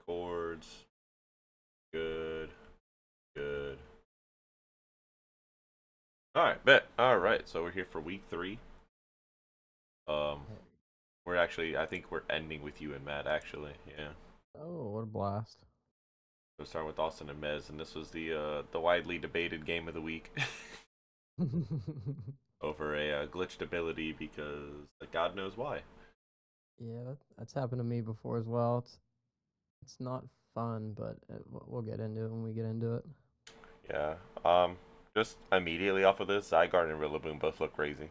records. Good. Good. Alright, bet. Alright, so we're here for week 3. Um Hey. we're actually I think we're ending with you and Matt actually, yeah. Oh, what a blast. So start with Austin and Mez, and this was the widely debated game of the week over a glitched ability because God knows why. Yeah, that's happened to me before as well. It's not fun, but we'll get into it when we get into it. Yeah. Just immediately off of this, Zygarde and Rillaboom both look crazy.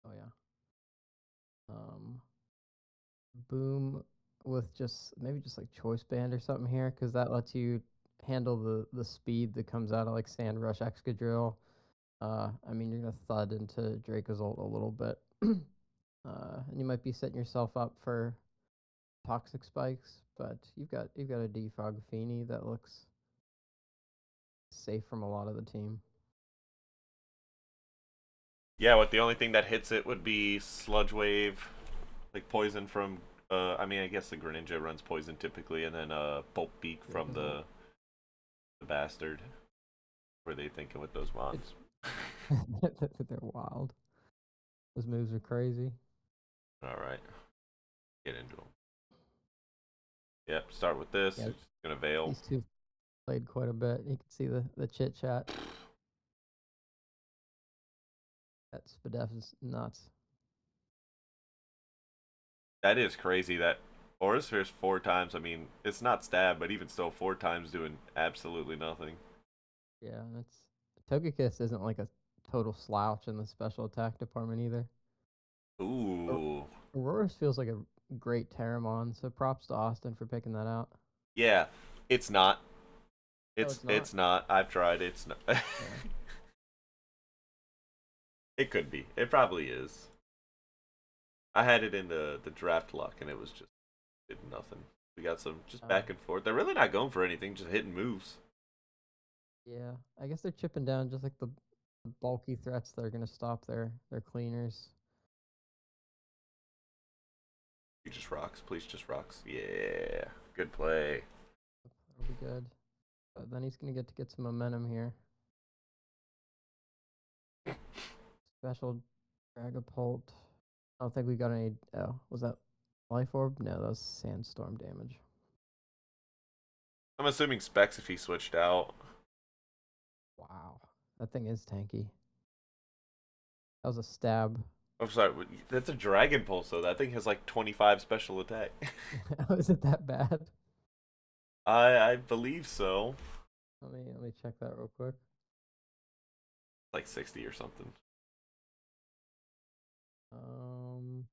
Oh yeah. Um, Boom with maybe just like choice band or something here, because that lets you handle the speed that comes out of like Sand Rush Excadrill. I mean you're gonna thud into Dracozolt a little bit. And you might be setting yourself up for toxic spikes, but you've got a defog Feeny that looks safe from a lot of the team. Yeah, what the only thing that hits it would be Sludge Wave, like poison from I mean I guess the Greninja runs poison typically, and then Bolt Beak from Dracozolt. the bastard. Where they thinking with those It's mons. they're wild. Those moves are crazy. Alright, get into them. Yep, start with this. Yeah, It's just gonna Veil. these two played quite a bit. You can see the chit chat. That Spadef is nuts. That is crazy that Orisphere's 4 times. I mean, it's not stab, but even still, 4 times doing absolutely nothing. Yeah, that's Togekiss isn't like a total slouch in the special attack department either. Aur- Ooh. Aurorus feels like a great Terramon, so props to Austin for picking that out. Yeah, it's not. Oh, It's it's not? it's not. I've tried. It's not. Yeah. It could be. It probably is. I had it in the draft luck, and it was just did nothing. We got some just Oh. back and forth. They're really not going for anything, just hitting moves. Yeah, I guess they're chipping down just like the bulky threats that are gonna stop their cleaners. He just rocks. Please just rocks. Yeah. Good play. That'll be good. But then he's gonna get some momentum here. Special Dragapult. I don't think we got any. Oh, was that Life Orb? No, that was Sandstorm damage. I'm assuming Specs if he switched out. Wow, that thing is tanky. That was a stab. I'm sorry. That's a Dragon Pulse, though. That thing has like 25 special attack. How is it that bad? I believe so. Let me check that real quick. Like 60 or something. Um,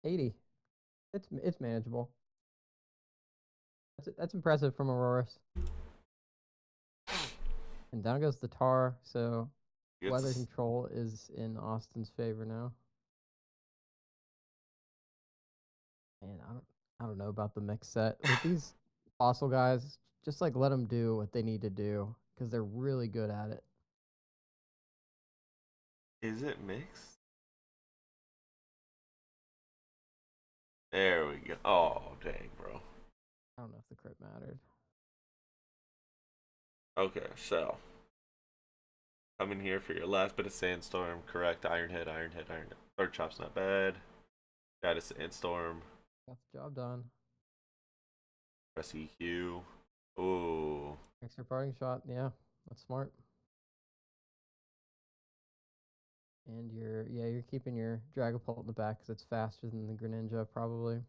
80. It's manageable. That's impressive from Aurorus. And down goes the tar. So weather It's control is in Austin's favor now. Man, I don't know about the mix set with these fossil guys. Just like let them do what they need to do because they're really good at it. is it mixed? There we go. Oh dang, bro. I don't know if the crit mattered. Okay, so come in here for your last bit of sandstorm. Correct. Iron Head, Iron Head, Iron Head. Third chop's not bad. Got a sandstorm. Got the job done. Press EQ. Ooh. Extra parting shot. Yeah, that's smart. And you're keeping your Dragapult in the back because it's faster than the Greninja probably.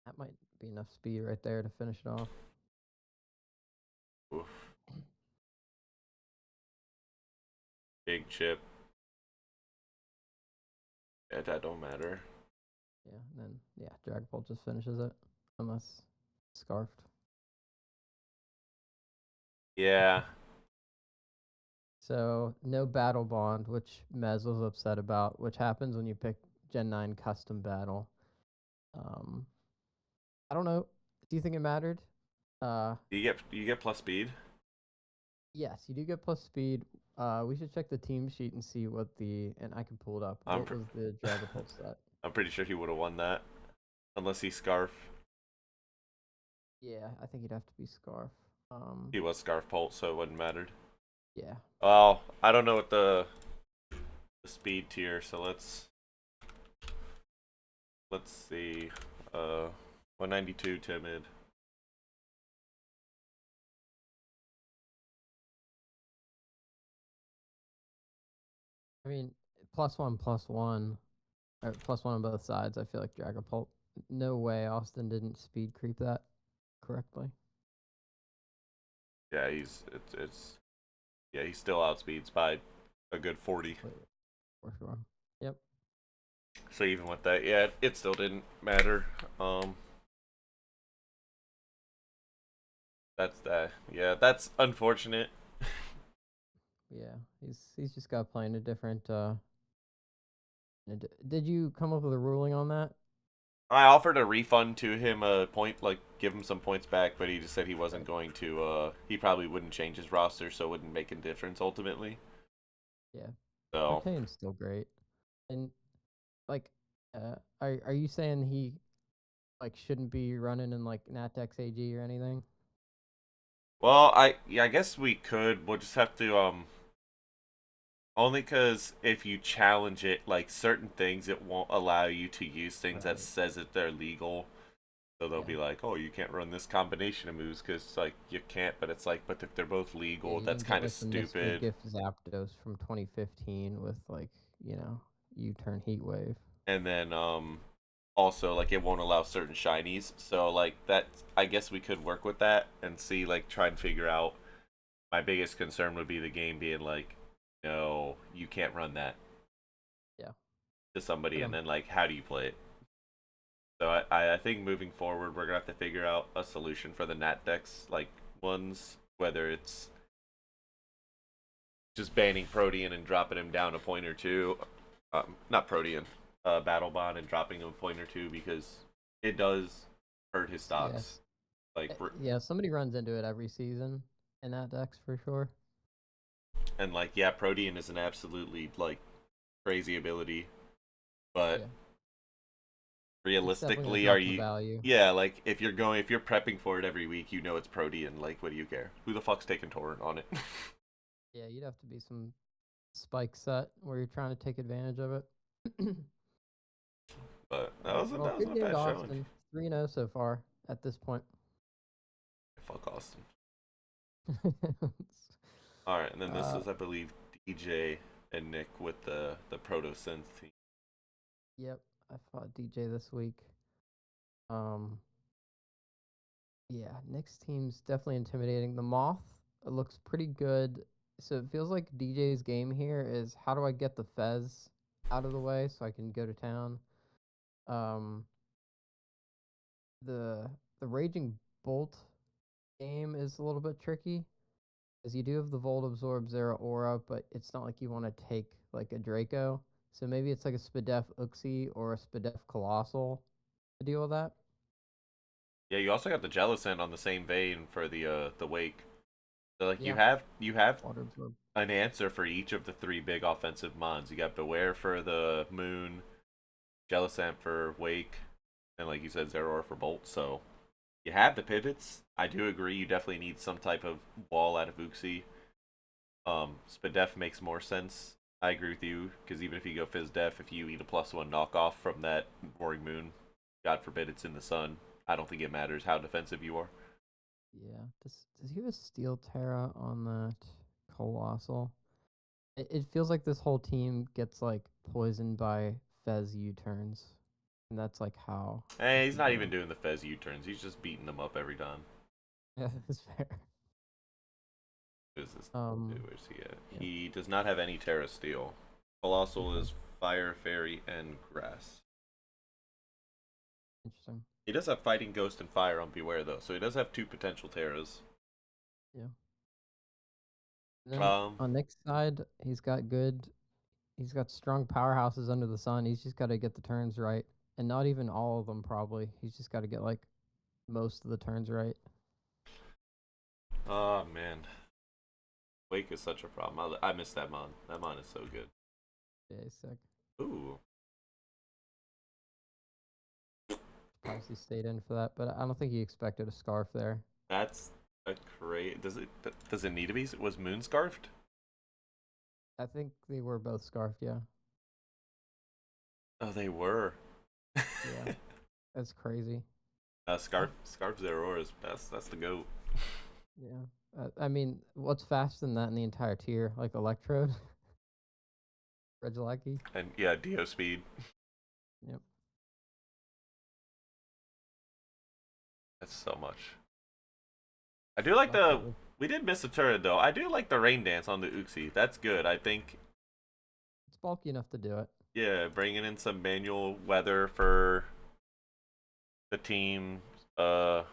That might be enough speed right there to finish it off. Oof. Big chip. Yeah, that don't matter. Yeah, and then Dragapult just finishes it unless scarfed. Yeah. So no battle bond, which Mez was upset about, which happens when you pick Gen 9 custom battle. Um, I don't know. Do you think it mattered? Uh, You get plus speed. yes, you do get plus speed. We should check the team sheet and see what and I can pull it up. I'm What pr- was the Dragapult set? I'm pretty sure he would have won that unless he Scarf. Yeah, I think he'd have to be Scarf. He was Scarf Pult, so it wouldn't mattered. Yeah. Well, I don't know what the speed tier, so let's see. 192 timid. I mean, plus one, or plus one on both sides. I feel like Dragapult. No way Austin didn't speed creep that correctly. Yeah, it's yeah, he still outspeeds by a good 40. Wait, for sure. Yep. So even with that, yeah, it still didn't matter. That's that. Yeah, that's unfortunate. Yeah. He's just got playing a different. Did you come up with a ruling on that? I offered a refund to him, a point, like give him some points back, but he just said he wasn't Right. going to. He probably wouldn't change his roster, so it wouldn't make a difference ultimately. Yeah. So, Artane's still great. And like, are you saying he like shouldn't be running in like Natex AG or anything? well, I guess we could. We'll just have to only because if you challenge it, like certain things, it won't allow you to use things that Right. says that they're legal. So they'll Yeah. be like, "Oh, you can't run this combination of moves because like you can't." But it's like, but if they're both Yeah, legal, you that's don't get kind of like the mystery stupid. gift Zapdos from 2015 with like, U-turn Heat Wave. And then also like it won't allow certain shinies. So like that, I guess we could work with that and see like try and figure out. My biggest concern would be the game being like, no, you can't run that Yeah. to somebody, But and then like how do you play it? So I think moving forward, we're gonna have to figure out a solution for the Nat decks, like ones, whether it's just banning Protean and dropping him down a point or two, not Protean, Battle Bond and dropping him a point or two because it does hurt his stocks. yes. Like, Yeah, somebody runs into it every season in that Dex for sure. and like, yeah, Protean is an absolutely like crazy ability, but Yeah. It's definitely gonna realistically, are drop in you? value. Yeah, like if you're prepping for it every week, you know it's Protean. Like, what do you care? Who the fuck's taking Torrent on it? Yeah, you'd have to be some spike set where you're trying to take advantage of it. But All right. Well, that good wasn't a game to bad showing. Austin. 3-0 so far at this point. Fuck Austin. All right, and then this uh, is, I believe, DJ and Nick with the Proto Synth team. yep. I fought DJ this week. Um, yeah, Nick's team's definitely intimidating. The Moth looks pretty good. So it feels like DJ's game here is how do I get the Fez out of the way so I can go to town. Um, the the Raging Bolt game is a little bit tricky because you do have the Volt Absorb Zero Aura, but it's not like you want to take like a Draco. So maybe it's like a Spadef Uxie or a Spadef Colossal to deal with that. Yeah, you also got the Jellicent on the same vein for the Wake. So like Yeah, you have Water Absorb. an answer for each of the three big offensive mons. You got Beware for the Moon, Jellicent for Wake, and like you said, Zeraor for Bolt. So you have the pivots. I do agree. You definitely need some type of wall out of Uxie. Spadef makes more sense. I agree with you because even if you go Fizz Def, if you eat a +1 knockoff from that Roaring Moon, God forbid it's in the sun, I don't think it matters how defensive you are. Yeah. Does he have a Steel Terra on that Colossal? It feels like this whole team gets like poisoned by Fez U-turns. And that's like how Hey, it's he's gonna not even go. doing the Fez U-turns. He's just beating them up every time. Yeah, that's fair. Who's this? Um Where's he at? yeah, He does not have any Terra Steel. Colossal okay. is Fire, Fairy, and Grass. Interesting. He does have Fighting Ghost and Fire on Beware though, so he does have two potential Terras. Yeah. And then Um, on Nick's side, he's got strong powerhouses under the sun. He's just gotta get the turns right. And not even all of them probably. He's just gotta get like most of the turns right. oh man, Wake is such a problem. I miss that mon. That mon is so good. Yeah, he's sick. Ooh, obviously stayed in for that, but I don't think he expected a scarf there. That's a great. Does it need to be? Was Moon scarfed? I think they were both scarfed, yeah. Oh, they were. Yeah, that's crazy. Scarf Zeror is best. That's the goat. Yeah. I mean, what's faster than that in the entire tier? Like Electrode? Regieleki? And yeah, Dio speed. Yep. That's so much. I do like the. Luckily. We did miss a turret though. I do like the rain dance on the Uxie. That's good. I think. It's bulky enough to do it. Yeah, bringing in some manual weather for the team. Uh,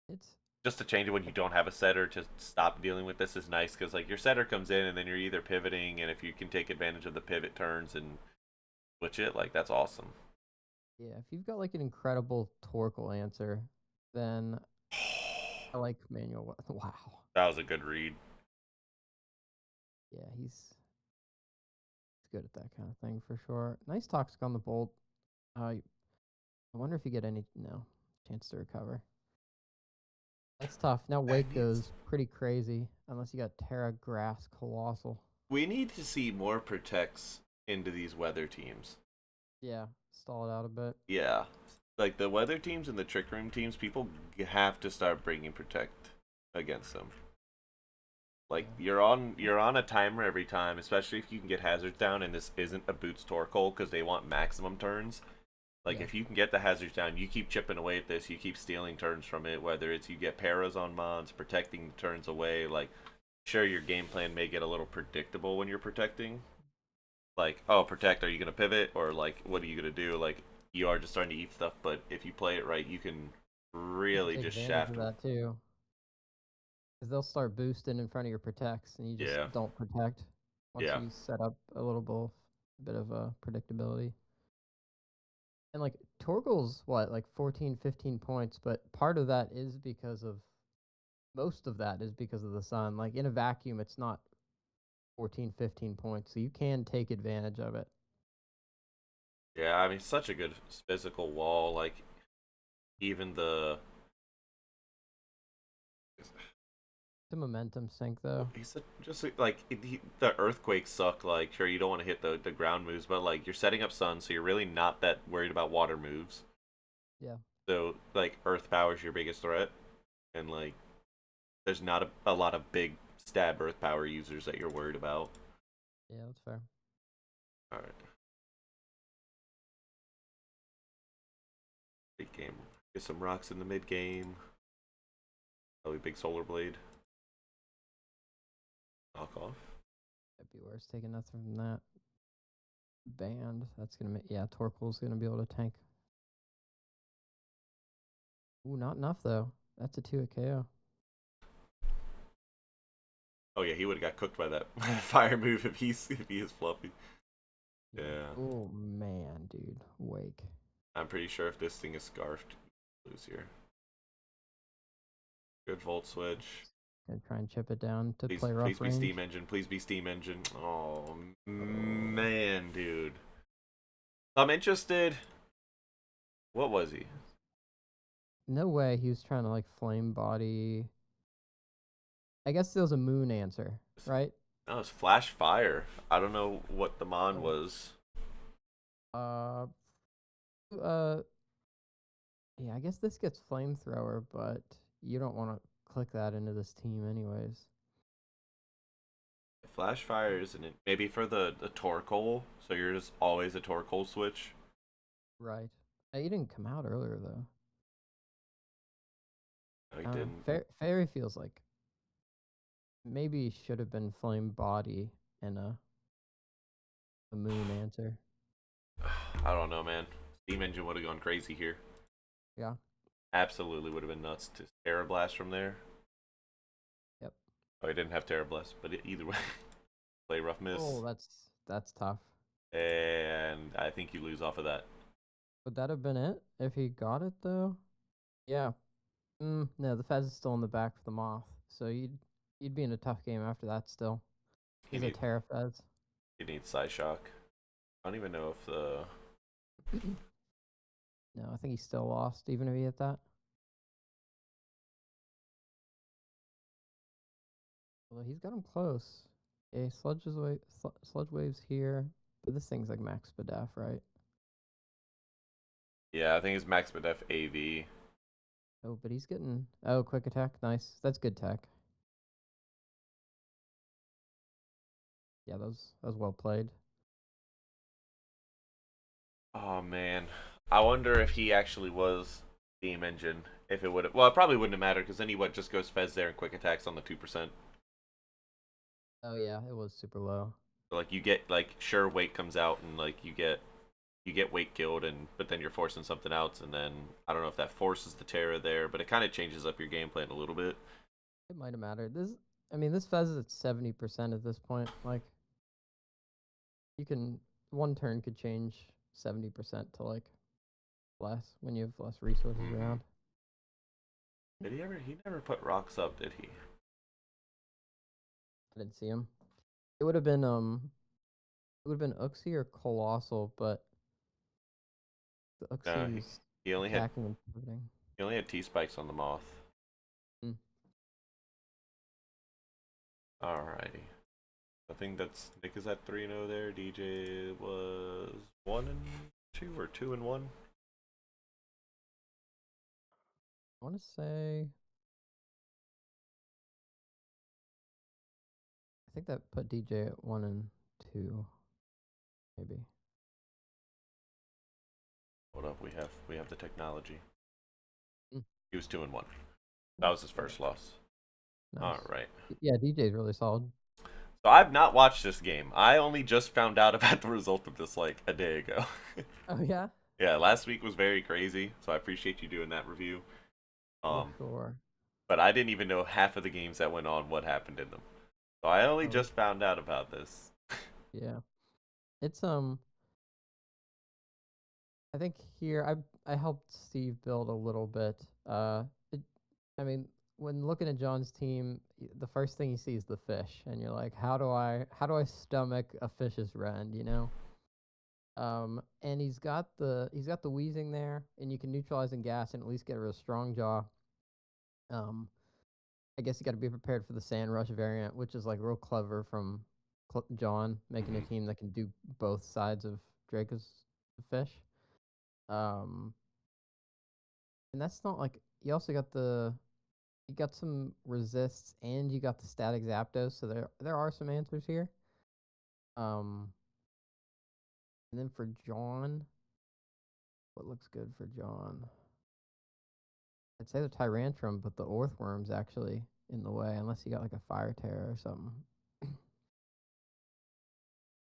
It's just to change it when you don't have a setter to stop dealing with this is nice because like your setter comes in and then you're either pivoting and if you can take advantage of the pivot turns and switch it, like that's awesome. yeah, if you've got like an incredible Torkoal answer, then I like manual. Wow. That was a good read. Yeah, he's good at that kind of thing for sure. Nice toxic on the bolt. I wonder if you get any no chance to recover. That's tough. Now It Wake needs. goes pretty crazy unless you got Terra Grass Colossal. We need to see more protects into these weather teams. Yeah, stall it out a bit. Yeah, like the weather teams and the trick room teams, people have to start bringing protect against them. Like Yeah. you're on a timer every time, especially if you can get hazards down and this isn't a boots Torkoal because they want maximum turns. Like Yeah. if you can get the hazards down, you keep chipping away at this, you keep stealing turns from it, whether it's you get paras on mons, protecting the turns away, like sure your game plan may get a little predictable when you're protecting. Like, oh protect, are you gonna pivot? Or like what are you gonna do? Like you are just starting to eat stuff, but if you play it right you can You can really take just advantage of shaft. that too. Because they'll start boosting in front of your protects, and you just Yeah. don't protect once Yeah. you set up a little bit of predictability. And like Torgal's what, like 14, 15 points, but part of that is because of most of that is because of the sun. Like in a vacuum, it's not 14, 15 points, so you can take advantage of it. Yeah, I mean such a good physical wall, like even the It's a momentum sink though. he's just like the earthquakes suck. Like, sure, you don't want to hit the ground moves, but like you're setting up sun, so you're really not that worried about water moves. Yeah, So like earth power is your biggest threat, and like there's not a lot of big stab earth power users that you're worried about. yeah, that's fair. All right, big game. Get some rocks in the mid game. Probably big solar blade. Knock off. That'd be worse taking nothing from that. Band. That's gonna make yeah, Torkoal's gonna be able to tank. Ooh, not enough though. That's a 2 at KO. Oh yeah, he would have got cooked by that fire move if he is fluffy. Yeah. Yeah, Oh man, dude. Wake. I'm pretty sure if this thing is scarfed, you lose here. Good volt switch. Gonna try and chip it down to Please, play please rough be range. steam engine. Please be steam engine. Oh Oh, man, dude. I'm interested. What was he? no way he was trying to like flame body. I guess there was a moon answer, right? That was flash fire. I don't know what the mon Oh. was. Uh uh yeah, I guess this gets flamethrower, but you don't want to click that into this team anyways. Flash fire isn't it? Maybe for the Torkoal. So you're just always a Torkoal switch. Right. He didn't come out earlier though. No, he I don't know. didn't. Fairy feels like maybe should have been flame body and a moon answer. I don't know, man. Steam engine would have gone crazy here. Yeah. Absolutely would have been nuts to Terra Blast from there. Yep. Oh, he didn't have Terra Blast, but either way, play rough Oh, miss, that's tough. and I think you lose off of that. Would that have been it if he got it though? Yeah. No, the Fez is still in the back for the Moth, so you'd be in a tough game after that still. You He's a need Terra Fez. you need Psyshock. I don't even know if the No, I think he's still lost, even if he hit that. Although he's got him close. Okay, Sludge Wave's here. But this thing's like max Spadaf, right? Yeah, I think it's Max Bedef AV. Oh, but he's getting... Oh, quick attack. Nice. That's good tech. Yeah, that was well played. Oh man, I wonder if he actually was Steam Engine. If it would, well, it probably wouldn't have mattered because then he what just goes Fez there and quick attacks on the 2%. Oh, yeah, it was super low. So, like you get like sure Wake comes out and like you get Wake killed and but then you're forcing something else and then I don't know if that forces the Terra there, but it kind of changes up your game plan a little bit. It might have mattered. I mean, this Fez is at 70% at this point. Like, you can... One turn could change 70% to, like, less when you have less resources Mm-hmm. around. Did he ever? He never put rocks up, did he? I didn't see him. It would have been, It would have been Uxie or Colossal, but the No, Uxie's he only had attacking and pivoting. he only had T spikes on the moth. Mm. Alrighty. I think that's Nick is at 3-0 there. DJ was 1-2 or 2-1. I want to say... I think that put DJ at 1-2, maybe. Hold up, we have the technology. Mm. He was 2-1. That was his Okay. first loss. All Nice. right. Yeah, DJ's really solid. So I've not watched this game. I only just found out about the result of this like a day ago. Oh, yeah? Yeah, last week was very crazy, so I appreciate you doing that review. For Um, sure. but I didn't even know half of the games that went on, what happened in them. So I only Oh, just found out about this. yeah. It's, I think here I helped Steve build a little bit. It, I mean, when looking at John's team, the first thing you see is the fish, and you're like, how do I stomach a fish's rend, you know? And he's got the wheezing there, and you can neutralize and gas and at least get a real strong jaw. Um, I guess you got to be prepared for the sand rush variant, which is like real clever from John making a Hmm. team that can do both sides of Draco's fish. Um, and that's not like you also got you got some resists and you got the static Zapdos, so there are some answers here. Um, and then for John, what looks good for John? I'd say the Tyrantrum, but the Orthworm's actually in the way, unless you got like a Fire Terror or something.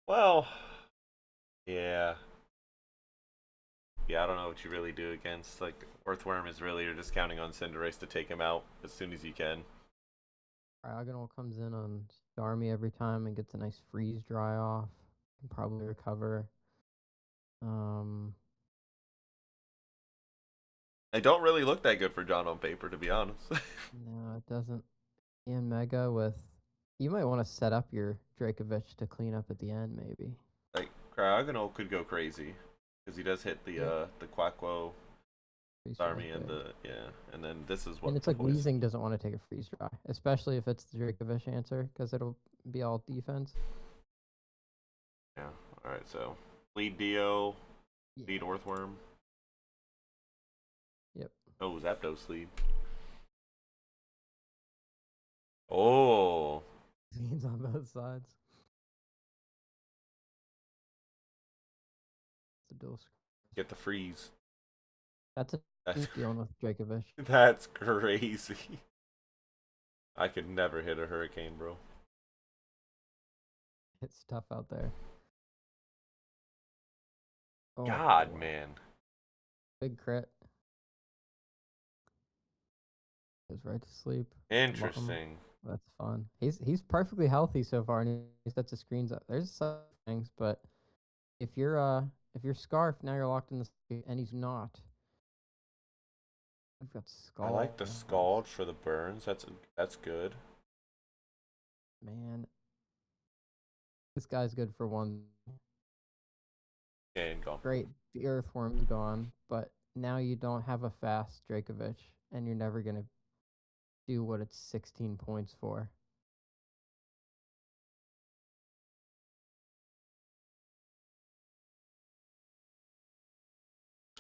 Well, yeah. Yeah, I don't know what you really do against. Like, Earthworm is really, you're just counting on Cinderace to take him out as soon as you can. Diagonal comes in on Starmie every time and gets a nice freeze dry off. Can probably recover. Um, They don't really look that good for John on paper, to be honest. no, it doesn't. And Mega with. You might want to set up your Dracovic to clean up at the end, maybe. Like, Cryogonal could go crazy. Because he does hit Yep. the Quackwo Freeze dry Army and big. the, yeah. And then this is And what it's the like poison. Weezing doesn't want to take a freeze dry, especially if it's the Dracovic answer, because it'll be all defense. Yeah. Alright, so lead Dio, lead Yeah. Earthworm. Yep. Oh, Zapdos lead. Oh, Scenes on both sides. It's a dual get the freeze. That's a That's dealing with Dracovic. that's crazy. I could never hit a hurricane, bro. It's tough out there. Oh God, boy. man. Big crit. Goes right to sleep. Love him. Interesting. That's fun. He's perfectly healthy so far, and he's got the screens up. There's some things, but if you're Scarf, now you're locked in the sleep, and he's not. We've got I like the Scald. scald for the burns. That's good. Man, this guy's good for one. And gone. Great, the Earthworm's gone, but now you don't have a fast Dracovic, and you're never gonna do what it's 16 points for.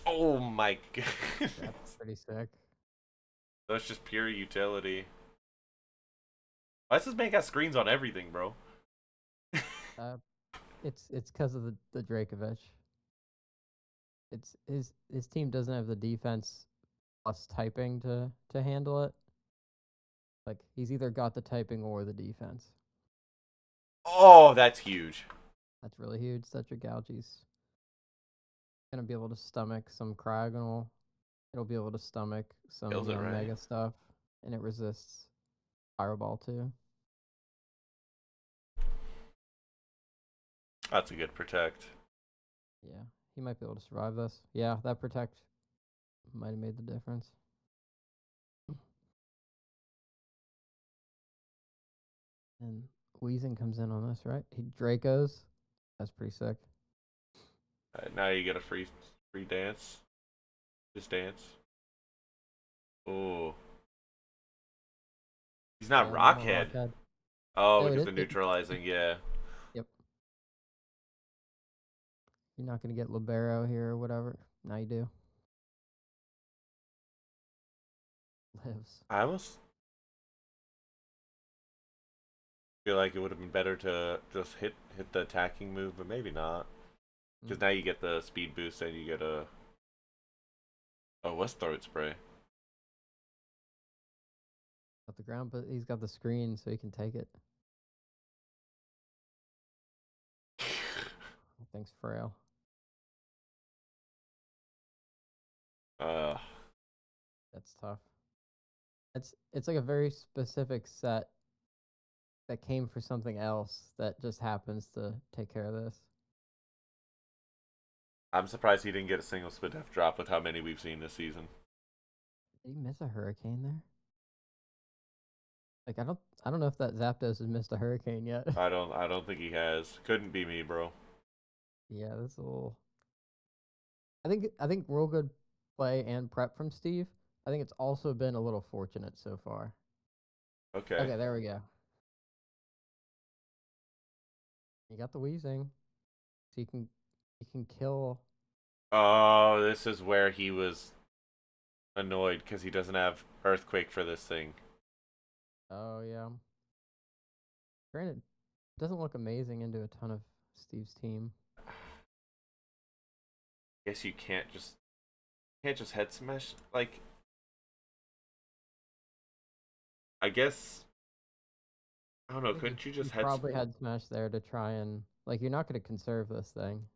Oh my That's goodness. pretty sick. That's just pure utility. Why does this man got screens on everything, bro? Uh, it's because of the Dracovic. It's his team doesn't have the defense plus typing to handle it. Like he's either got the typing or the defense. Oh, that's huge. That's really huge. Such a Gougy's gonna be able to stomach some Cryogonal. It'll be able to stomach some Kills it, young right? Mega stuff, and it resists Fireball too. That's a good protect. Yeah, he might be able to survive this. Yeah, that protect might have made the difference. And Wheezing comes in on this, right? He Dracos. That's pretty sick. Now you get a free dance. Just dance. Oh, he's not And not Rockhead. Rockhead. Oh, Oh, because it the is. neutralizing. Yeah. Yep. You're not gonna get Libero here or whatever. Now you do. Lives. I almost feel like it would have been better to just hit the attacking move, but maybe not. Mm. Because now you get the speed boost and you get a what's throat spray. Off the ground, but he's got the screen, so he can take it. Thanks, Frail. uh, That's tough. It's like a very specific set that came for something else that just happens to take care of this. I'm surprised he didn't get a single split F drop with how many we've seen this season. Did he miss a hurricane there? Like I don't know if that Zapdos has missed a hurricane yet. I don't think he has. Couldn't be me, bro. Yeah, that's a little. I think real good play and prep from Steve. I think it's also been a little fortunate so far. Okay. Okay, there we go. You got the Wheezing, so you can kill. Oh, this is where he was annoyed because he doesn't have earthquake for this thing. Oh yeah. Granted, it doesn't look amazing into a ton of Steve's team. Guess you can't just head smash. Like I guess I don't know. I think Couldn't you you just head probably had Smash there to try and like you're not going to conserve this thing,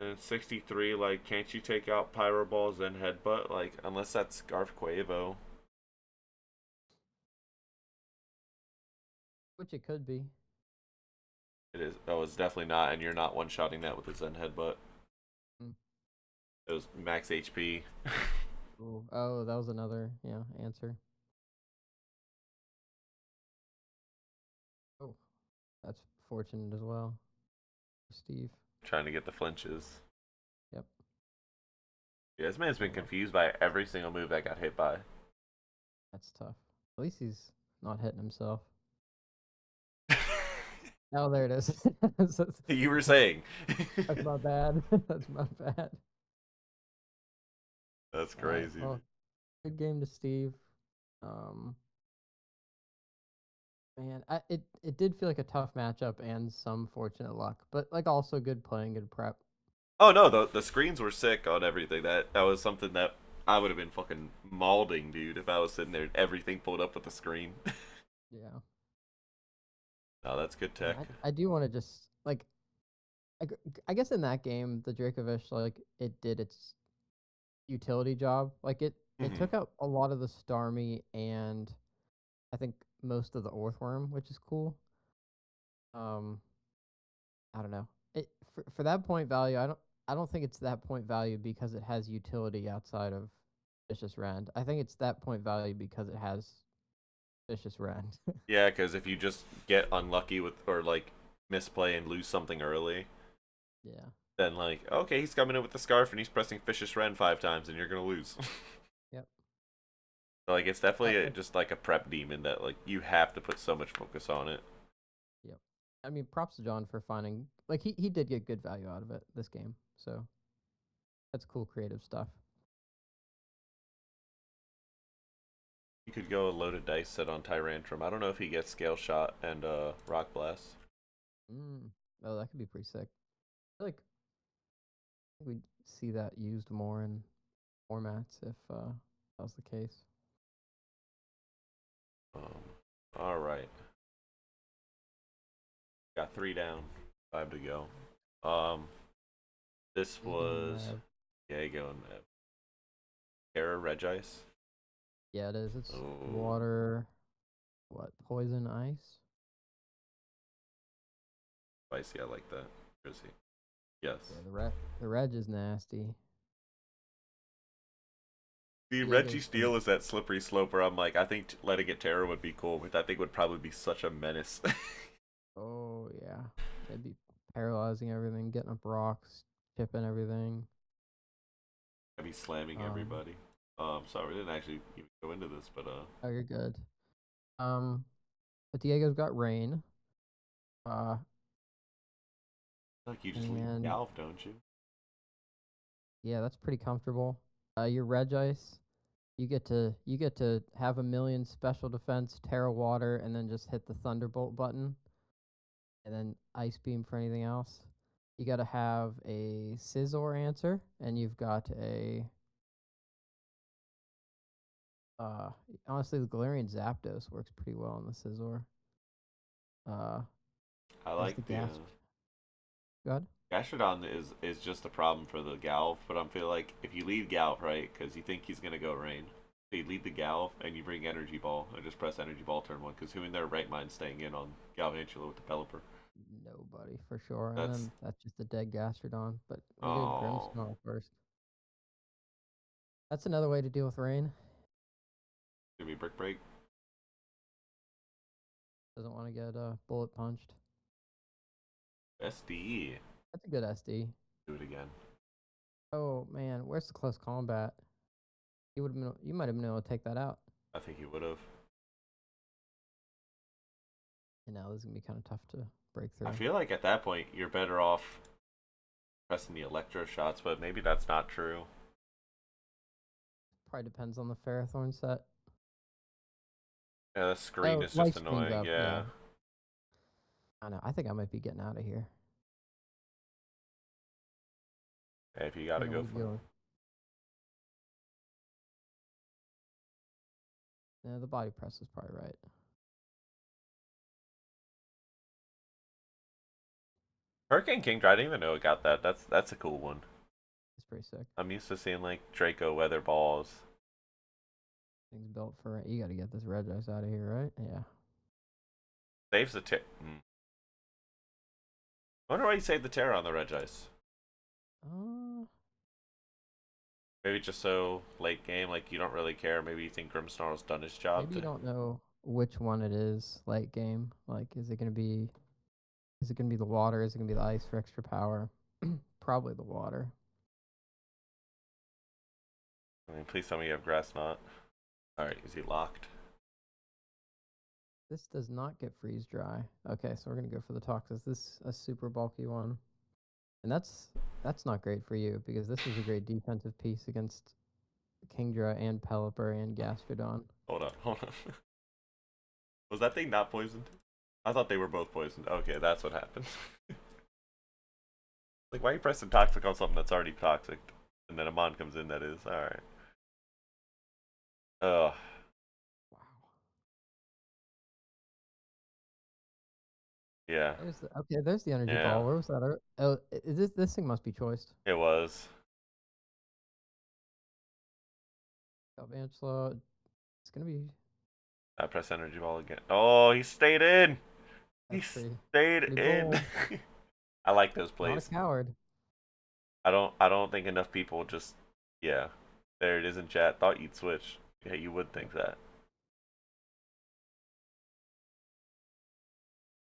and 63? Like, can't you take out pyro balls and headbutt? Like, unless that's Scarf Quavo. which it could be. It is. Oh, it's definitely not. And you're not one shotting that with a Zen headbutt. Mm. It was max HP. Ooh. Oh, that was another answer. Oh, that's fortunate as well, Steve. Trying to get the flinches. Yep. Yeah, this man's been Oh, confused by every single move that got hit by. that's tough. At least he's not hitting himself. Oh, there it is. that's, You were saying. that's my bad. That's my bad. That's All right. crazy. Well, good game to Steve. Um, Man, it did feel like a tough matchup and some fortunate luck, but like also good playing, good prep. Oh no, the screens were sick on everything. That was something that I would have been fucking mauling, dude, if I was sitting there and everything pulled up with the screen. Yeah. No, that's good And tech. I do want to just like I guess in that game the Dracovish like it did its utility job. Like it Hmm. took out a lot of the Starmie and I think most of the Orthworm, which is cool. Um, I don't know. It for that point value, I don't think it's that point value because it has utility outside of Vicious Rend. I think it's that point value because it has Vicious Rend. Yeah, because if you just get unlucky with or like misplay and lose something early, Yeah. then like, okay, he's coming in with the scarf and he's pressing Vicious Ren 5 times, and you're gonna lose. Yep. So, like, it's definitely Like, just like a prep demon that like you have to put so much focus on it. yep. I mean, props to John for finding like he did get good value out of it this game. So that's cool creative stuff. You could go a loaded dice set on Tyrantrum. I don't know if he gets Scale Shot and Rock Blast. Mm. Oh, that could be pretty sick. I feel like we'd see that used more in formats if that was the case. All right, got 3 down, 5 to go. This Ego was Mev. Diego and Terra Regice. Yeah, it is. It's Oh, water, what, poison, ice? spicy. I like that. Jersey. Yes. Yeah, the reg is nasty. The Reggie Diego's gonna Steele is that slippery slope where I'm like, I think letting it Terra would be cool, but that thing would probably be such a menace. oh yeah. They'd be paralyzing everything, getting up rocks, chipping everything. I'd be slamming Um everybody. Sorry, we didn't actually even go into this, but oh you're good. Um but Diego's got rain. Uh like you just lead and Galv, don't you? yeah, that's pretty comfortable. Your reg ice, you get to have a million special defense, Terra Water, and then just hit the Thunderbolt button, and then Ice Beam for anything else. You got to have a Scizor answer, and you've got a uh. Honestly, the Galarian Zapdos works pretty well on the Scizor. Uh, I has like the the Gasp. God. Gastrodon is just a problem for the Galv, but I feel like if you lead Galv, right, because you think he's gonna go Rain, so you lead the Galv and you bring Energy Ball and just press Energy Ball turn 1, because who in their right mind staying in on Galvantula with the Pelipper? Nobody for sure, and That's then that's just a dead Gastrodon. But we go oh, Grimmsnarl first. That's another way to deal with rain. gonna be Brick Break. Doesn't want to get bullet punched. SDE. That's a good SD. Do it again. Oh man, where's the close combat? You might have been able to take that out. I think he would have. And now this is gonna be kind of tough to break I through. feel like at that point you're better off pressing the Electro shots, but maybe that's not true. Probably depends on the Ferrothorn set. Yeah, the screen Oh, is just life screen's annoying. up. Yeah, Yeah. I know. I think I might be getting out of here. Hey, if you gotta Yeah, what go are you for it. doing? Yeah, the body press is probably right. Hurricane King, I didn't even know it got that. That's a cool one. It's pretty sick. I'm used to seeing like Draco Weather Balls. Things built for it. You got to get this red ice out of here, right? Yeah. Saves the Terra. I wonder why you saved the Terra on the Regice. Uh, Maybe just so late game, like you don't really care. Maybe you think Grimmsnarl's done his job maybe you to. don't know which one it is late game. Like, is it gonna be the water? Is it gonna be the ice for extra power? Probably the water. I mean, please tell me you have Grass Knot. Alright, is he locked? This does not get freeze dry. Okay, so we're gonna go for the Toxis. This is a super bulky one, and that's not great for you because this is a great defensive piece against Kingdra and Pelipper and Gastrodon. Hold on, hold on. Was that thing not poisoned? I thought they were both poisoned. Okay, that's what happened. Like, why are you pressing toxic on something that's already toxic? And then a mon comes in that is. Alright. Ugh. Wow. Yeah. There's the energy Yeah. ball. Where was that? Oh, is this thing must be choiced. It was. Galvantula. It's gonna be. I press energy ball again. Oh, he stayed in. He That's stayed pretty in. bold. I like those Not a plays. coward. I don't think enough people just yeah. There it is in chat. Thought you'd switch. Yeah, you would Yep. think that.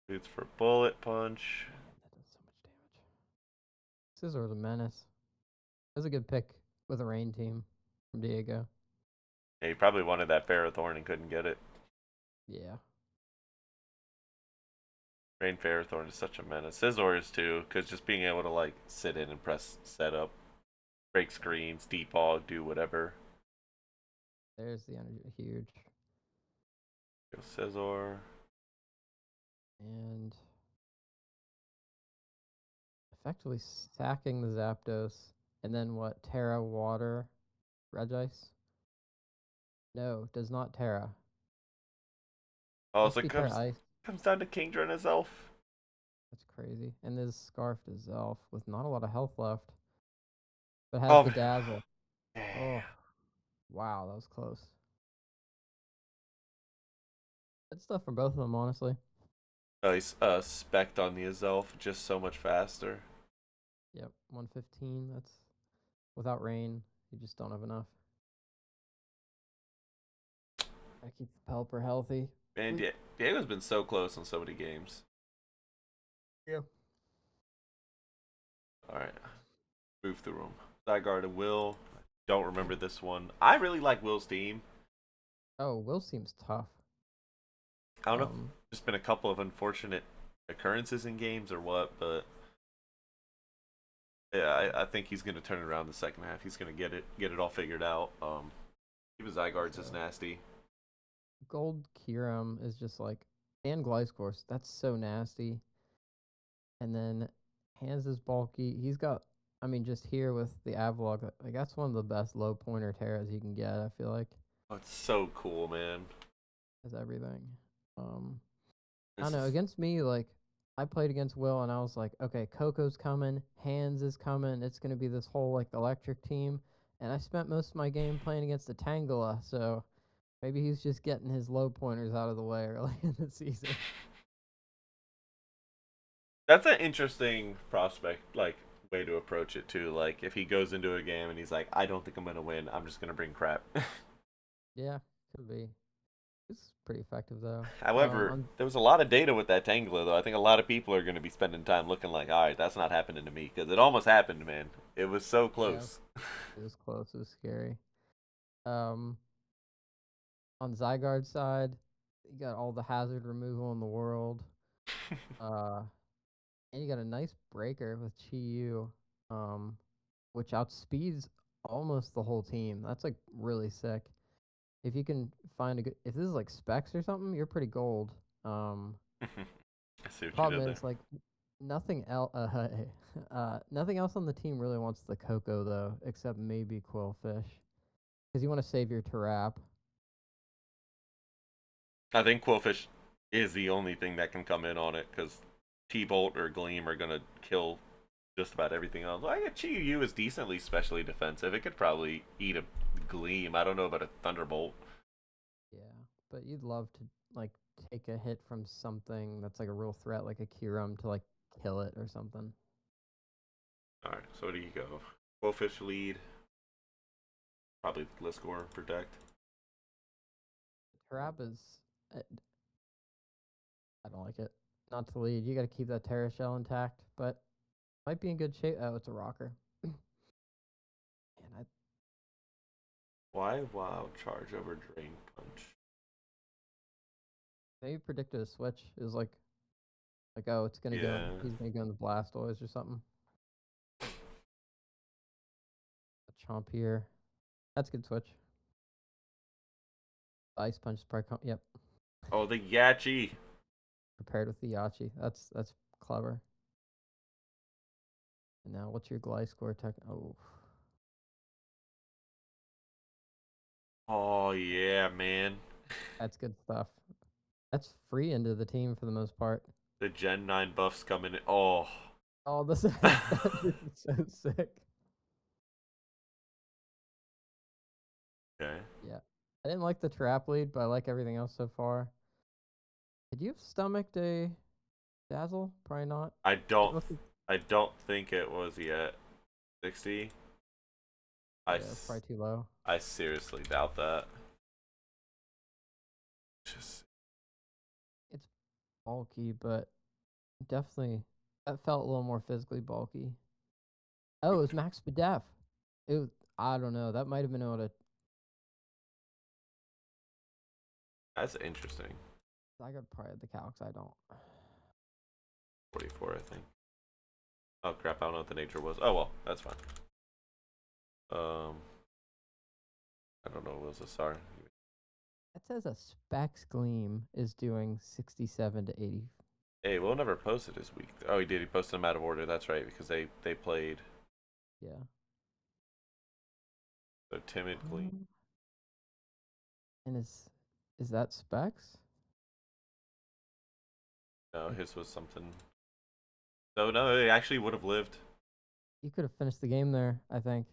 Boots for bullet punch. Man, that does so much damage. Scissor's a menace. That's a good pick with a rain team from Diego. Yeah, he probably wanted that Ferrothorn and couldn't get it. Yeah. Rain Ferrothorn is such a menace. Scizor is too, because just being able to like sit in and press setup, break screens, depog, do whatever. There's the energy. Huge. Go Scizor. And effectively sacking the Zapdos. And then what? Terra Water Regice? No, does not Terra. Oh, Must so it be Terra comes Ice. comes down to Kingdra and his elf. That's crazy. And this Scarf to Zelf with not a lot of health left. But has Oh, the Dazzle. damn. Oh, wow, that was close. Good stuff from both of them, honestly. Oh, he's spec'd on the Azelf, just so much faster. Yep, 115. That's without rain. You just don't have enough. I keep the Pelipper healthy. Man, Diego's been so close on so many games. Yeah. Alright, move through them. Zygarde and Will. Don't remember this one. I really like Will's team. Oh, Will seems tough. I don't know if Um, there's been a couple of unfortunate occurrences in games or what, but yeah, I think he's gonna turn it around the second half. He's gonna get it all figured out. Even Zygarde's is so nasty. Gold Kyurem is just like, and Gliscor. That's so nasty. And then Hands is bulky. He's got, I mean, just here with the Avalok, like that's one of the best low pointer Terras you can get. I feel like Oh, it's so cool, man. has everything. Um, I don't This know. is Against me, like I played against Will, and I was like, okay, Coco's coming, Hands is coming. It's gonna be this whole like electric team. And I spent most of my game playing against a Tangela, so maybe he's just getting his low pointers out of the way early in the season. that's an interesting prospect, like way to approach it too. Like if he goes into a game and he's like, I don't think I'm gonna win. I'm just gonna bring crap. Yeah, could be. It's pretty effective though. However, On there was a lot of data with that Tangler, though. I think a lot of people are going to be spending time looking like, all right, that's not happening to me. Because it almost happened, man. It was so yeah, close. it was close. It was scary. Um, on Zygarde's side, you got all the hazard removal in the world. Uh, and you got a nice breaker with Chi Yu, which outspeeds almost the whole team. That's like really sick. If you can find a good, if this is like specs or something, you're pretty gold. Um, I see what you problem did there. is like nothing else. Nothing else on the team really wants the Coco though, except maybe Quillfish, because you want to save your Tarap. I think Quillfish is the only thing that can come in on it because T-Bolt or Gleam are going to kill just about everything else. I get Chi-Yu is decently specially defensive. It could probably eat a Gleam. I don't know about a Thunderbolt. Yeah, but you'd love to like take a hit from something that's like a real threat, like a Kyurem, to like kill it or something. All right, so where do you go? Quillfish lead. Probably Gliscor protect. Tarap is, uh, I don't like it. Not to lead, you got to keep that Terra Shell intact, but might be in good shape. Oh, it's a rocker. And I Why Wild Charge over Drain Punch? maybe predicted a switch. It was like oh, it's gonna go. Yeah. He's gonna go in the Blastoise or something. A Chomp here. That's a good switch. Ice Punch is probably yep. Oh, the Yachi. Prepared with the Yachi. That's clever. And now what's your Gliscor tech? Oh, Oh yeah, man. that's good stuff. That's free into the team for the most part. The Gen 9 buffs coming in. Oh. Oh, this that is so sick. Okay. Yeah. I didn't like the trap lead, but I like everything else so far. Could you have stomached a Dazzle? Probably not. I It don't looked like, I don't think it was yet 60. yeah, it's probably too low. I seriously doubt that. Just It's bulky, but definitely that felt a little more physically bulky. Oh, it was Max Bedef. It was, I don't know. That might have been able to. That's interesting. I got probably the calcs. I don't. 44, I think. Oh crap! I don't know what the nature was. Oh well, that's fine. Um, I don't know what was the SAR. It says a Specs Gleam is doing 67 to 80. Hey, Will never posted his week. Oh, he did. He posted them out of order. That's right, because they played. Yeah. So timid gleam. Um, and is that Specs? No, Like, his was something. So no, he actually would have lived. you could have finished the game there, I think.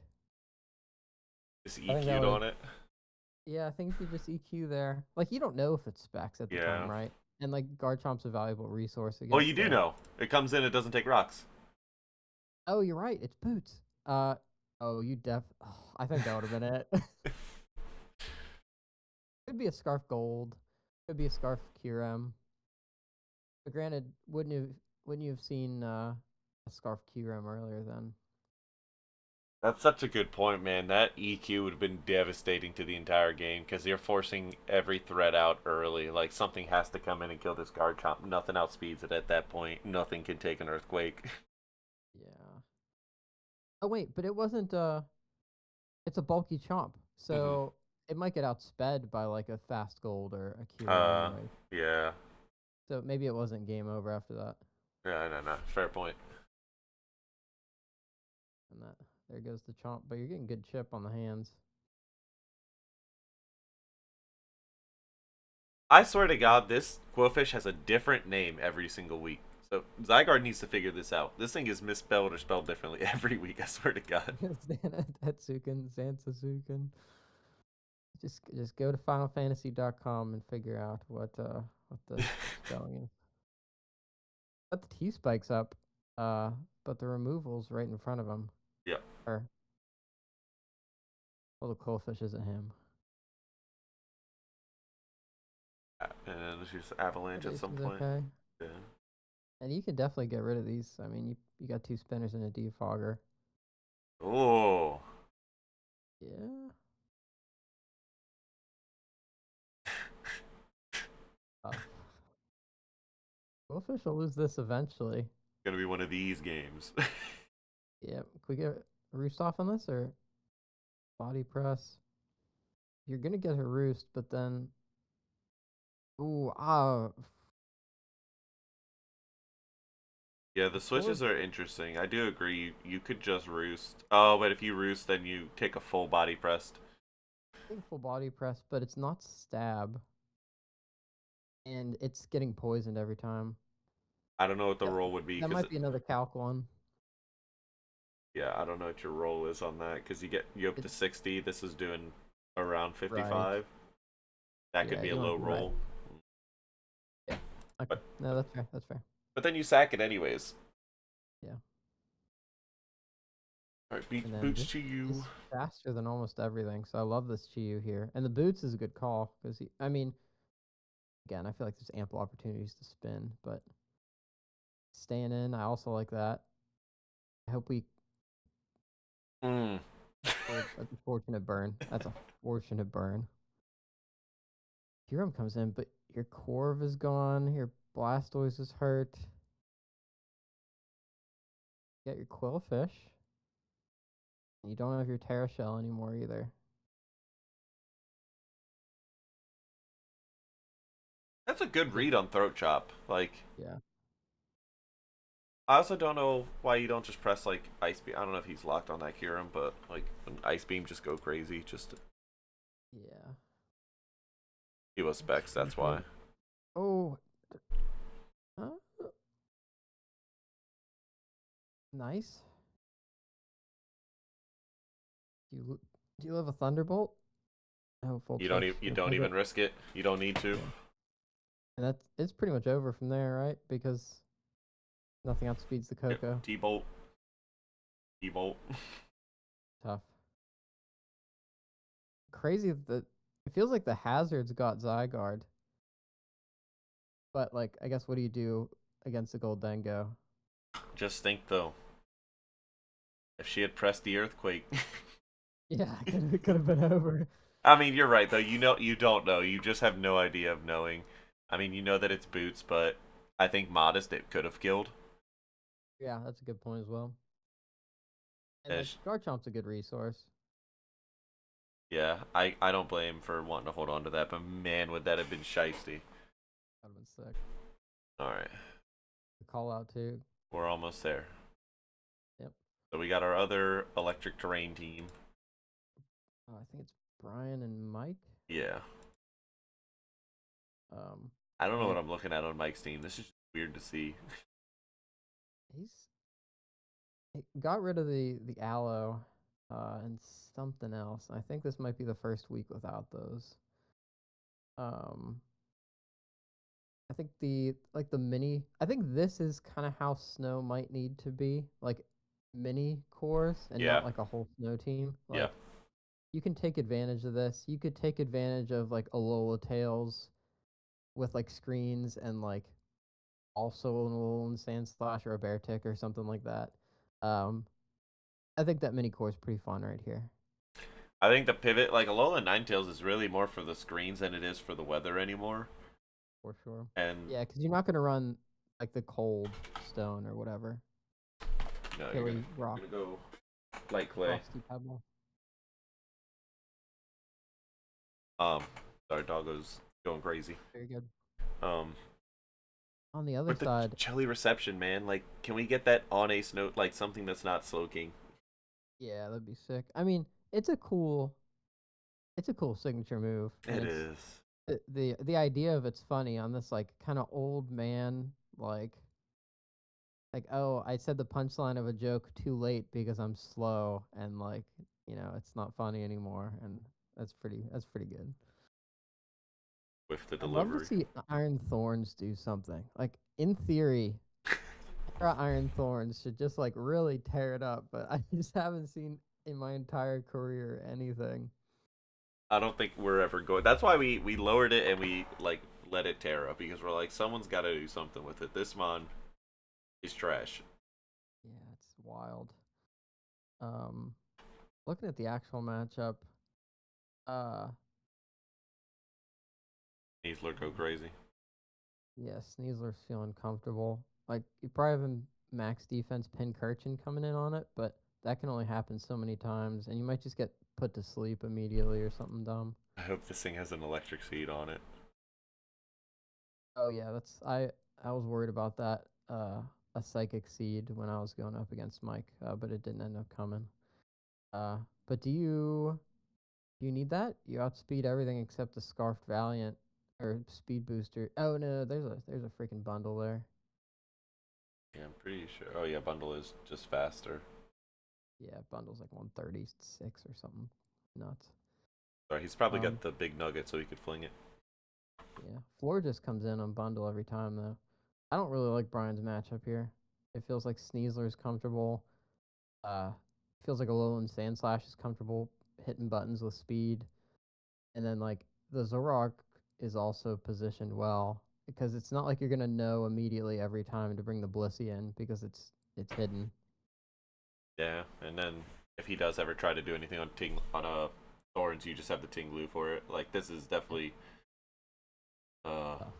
Just I think that EQ'd would have. on it. Yeah, I think if you just EQ there, like you don't know if it's Specs at the Yeah. time, right? And like Garchomp's a valuable resource Well, you against do the. know. It comes in. It doesn't take rocks. Oh, you're right. It's Boots. Oh, you def. Oh, I think that would have been it. Could be a Scarf Gold. Could be a Scarf QRM. But granted, wouldn't you have seen a Scarf QRM earlier then? That's such a good point, man. That EQ would have been devastating to the entire game because you're forcing every threat out early. Like something has to come in and kill this guard chomp. Nothing outspeeds it at that point. Nothing can take an earthquake. Yeah. Oh wait, but it wasn't. It's a bulky chomp, hmm so it might get outsped by like a Fast Gold or a QRM Uh, anyway. yeah, So maybe it wasn't game over after that. yeah, no, no, fair point. And that there goes the chomp. But you're getting good chip on the hands. I swear to God, this Quillfish has a different name every single week. So Zygarde needs to figure this out. This thing is misspelled or spelled differently every week. I swear to God. Tetsuken, Sansazuken. Just go to FinalFantasy.com and figure out what the spelling is. But the T spikes up, uh, but the removal's right in front of him. Yeah. Or well, the Quillfish isn't him. And it's just avalanche That at ace some is point. okay. Yeah. And you can definitely get rid of these. I mean, you got two spinners and a defogger. Oh. Yeah. Tough. Quillfish will lose this eventually. Gonna be one of these games. Yeah. Can we get Roost off on this or body press? You're gonna get her Roost, but then ooh Yeah, the the core switches are interesting. I do agree. You could just roost. Oh, but if you roost, then you take a full body pressed. big full body press, but it's not stab, and it's getting poisoned every time. I don't know what the That roll would be that because might be another calc one. yeah, I don't know what your roll is on that because you up It, to 60. This is doing around right. 55. That could Yeah, be a you want low to be right. roll, Yeah. Okay. but No, that's fair. That's fair. but then you sack it anyways. Yeah. All right, And then boots this to you. is faster than almost everything, so I love this Chiyu here. And the boots is a good call because I mean, again, I feel like there's ample opportunities to spin, but staying in, I also like that. I hope we. Mm. Oh, that's a fortunate burn. That's a fortunate burn. Hiram comes in, but your Corv is gone. Your Blastoise is hurt. You got your Quillfish. And you don't have your Terra Shell anymore either. That's a good You get read on throat chop. Like yeah, I also don't know why you don't just press like ice beam. I don't know if he's locked on that Kyurem, but like an ice beam just go crazy. Just yeah. he was specs. Actually, That's why. oh, uh, nice. Do you have a Thunderbolt? Oh, full You don't charge. even you You'll don't take even it. risk it. You don't need to. Yeah, and that's it's pretty much over from there, right? Because nothing outspeeds the Yep. Coco. T bolt. T bolt. Tough. Crazy that it feels like the hazards got Zygarde, but like I guess what do you do against the Gold Dango? Just think though. If she had pressed the earthquake. Yeah, could have been over. I mean, you're right though. You know, you don't know. You just have no idea of knowing. I mean, you know that it's boots, but I think modest it could have killed. Yeah, that's a good point as well. And like Ish. Garchomp's a good resource. Yeah, I don't blame him for wanting to hold on to that, but man, would that have been shisty. That'd been sick. All right, The call out too. we're almost there. Yep. So we got our other electric terrain team. I think it's Bryan and Myke. Yeah, Um, I don't know what they I'm looking at on Mike's team. This is weird to see. he's he got rid of the aloe, and something else. I think this might be the first week without those. Um, I think the mini. I think this is kind of how snow might need to be, like mini cores and Yeah, not like a whole snow team. yeah. Like you can take advantage of this. You could take advantage of like Alola Tails with like screens and like also an Alolan Sand Slash or a Bear Tick or something like that. Um, I think that mini core is pretty fun right here. I think the pivot, like Alola Ninetales, is really more for the screens than it is for the weather anymore. For sure. And Yeah, because you're not gonna run like the cold stone or whatever. no, Hilly rock, you're gonna go light clay. frosty pebble. Um, our doggo's going crazy. Very good. Um, On the other with the side, chili reception, man, like, can we get that on ace note, like something that's not Slowking? yeah, that'd be sick. I mean, it's a cool signature move, and It it's is. the idea of it's funny on this like kind of old man like oh I said the punchline of a joke too late because I'm slow and like it's not funny anymore and that's pretty good. With the I'd love to delivery. see Iron Thorns do something. Like in theory, Iron Thorns should just like really tear it up, but I just haven't seen in my entire career anything. I don't think we're ever going. That's why we lowered it and we like let it tear up because we're like someone's got to do something with it. This mon is trash. Yeah, it's wild. Um, Looking at the actual matchup, uh, Neasler go uh, crazy. yeah, Sneasler's feeling comfortable. Like you probably have a max defense pin Kirchen coming in on it, but that can only happen so many times, and you might just get put to sleep immediately or something dumb. I hope this thing has an electric seed on it. Oh yeah, I was worried about that. A psychic seed when I was going up against Myke, but it didn't end up coming. Uh, but do you need that? You outspeed everything except the Scarfed Valiant or Speed Booster. Oh no, there's a freaking bundle there. Yeah, I'm pretty sure. Oh yeah, bundle is just faster. Yeah, bundle's like 136 or something. Nuts. Sorry, he's probably Um, got the big nugget so he could fling it. yeah. Floor just comes in on bundle every time though. I don't really like Brian's matchup here. It feels like Sneasler's comfortable. Uh, Feels like Alolan Sand Slash is comfortable hitting buttons with speed. And then like the Zoroark is also positioned well because it's not like you're gonna know immediately every time to bring the Blissey in because it's hidden. Yeah, and then if he does ever try to do anything on Thorns, you just have the Ting Lu for it. Like this is Yep. definitely uh Tough.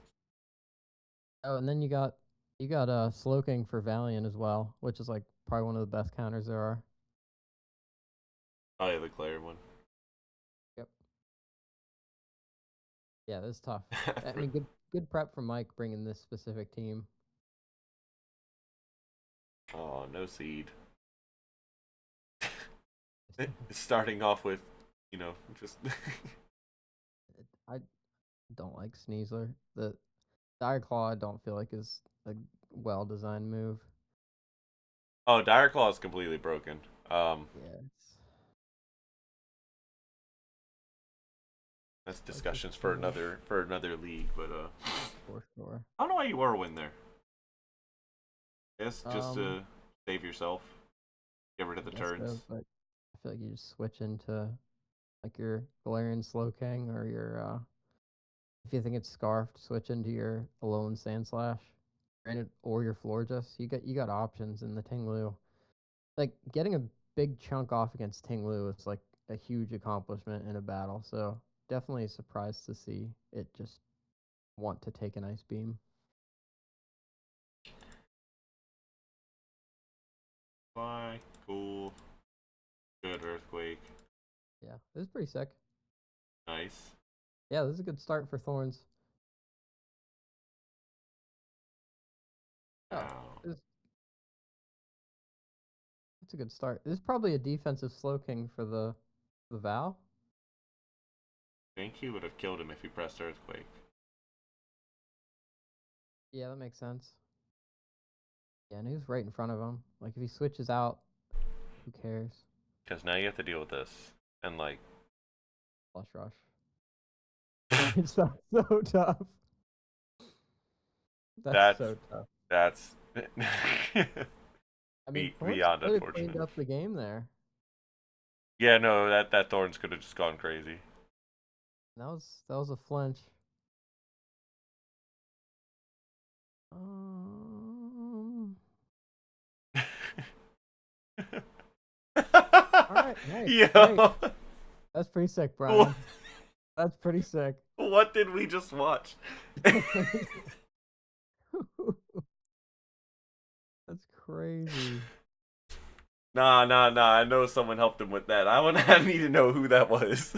Oh, and then you got Slowking for Valiant as well, which is like probably one of the best counters there are. oh yeah, the Claire one. Yep. Yeah, that's tough. I mean, good prep from Myke bringing this specific team. Oh, no seed. Starting off with, just I don't like Sneasler. The Dire Claw I don't feel like is a well designed move. oh, Dire Claw is completely broken. Um, Yeah, that's it's like discussions cool for another league, but for sure. I don't know why you were a win there. I guess just Um, to save yourself, get rid of I the guess so, turns. but I feel like you just switch into like your Galarian Slowking or your if you think it's Scarfed, switch into your Alolan Sandslash, or your Florges. You got options in the Tinglu. Like getting a big chunk off against Ting Lu is like a huge accomplishment in a battle. So definitely surprised to see it just want to take an ice beam. Why? Cool. Good earthquake. Yeah, this is pretty sick. Nice. Yeah, this is a good start for Thorns. Oh, Wow. this it's a good start. This is probably a defensive slow king for the Val. I think he would have killed him if he pressed earthquake. Yeah, that makes sense. Yeah, and he was right in front of him. Like if he switches out, who cares? Because now you have to deal with this. And like Flush rush. It's so tough. That's that's so tough. that's I mean, Thorns beyond could have cleaned unfortunate. up the game there. Yeah, no, that Thorns could have just gone crazy. That was a flinch. Um. All right. Nice. Great. Yo, That's pretty sick, Bryan. That's pretty sick. what did we just watch? That's crazy. Nah. I know someone helped him with that. I need to know who that was.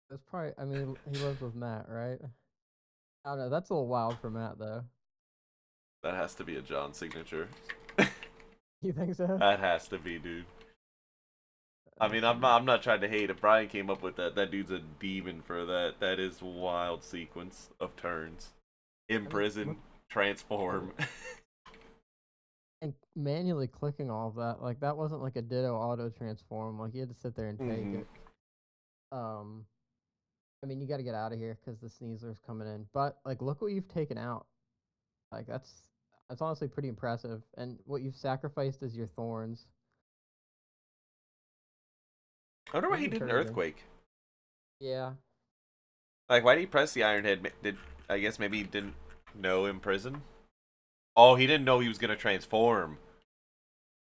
That's probably. I mean, he lives with Matt, right? I don't know. That's a little wild for Matt, though. That has to be a John signature. You think so? That has to be, dude. I mean, I'm not trying to hate. If Bryan came up with that, that dude's a demon for that. That is a wild sequence of turns. Imprison, transform. And manually clicking all of that, like that wasn't like a Ditto auto transform. Like you had to sit there and take it. I mean, you got to get out of here because the Sneasler's coming in. But like, look what you've taken out. Like that's honestly pretty impressive. And what you've sacrificed is your thorns. I wonder why Pretty he did an encouraging. earthquake. Yeah. Like, why did he press the Iron Head? Did I guess maybe he didn't know Imprison? Oh, he didn't know he was gonna transform.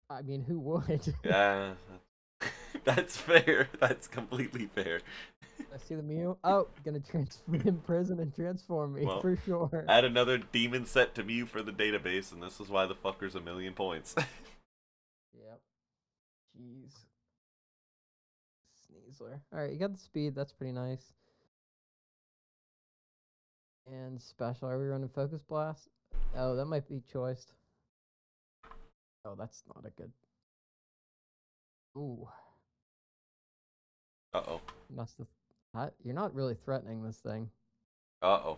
I mean, who would? Yeah, that's fair. That's completely fair. I see the Mew. Oh, gonna transfer in prison and transform me Well, for sure. add another demon set to Mew for the database, and this is why the fucker's a million points. Yep. Jeez. Sneasler. All right, you got the speed. That's pretty nice. And special. Are we running Focus Blast? Oh, that might be choiced. Oh, that's not a good. Ooh, Uh-oh. must have. You're not really threatening this thing. Uh-oh.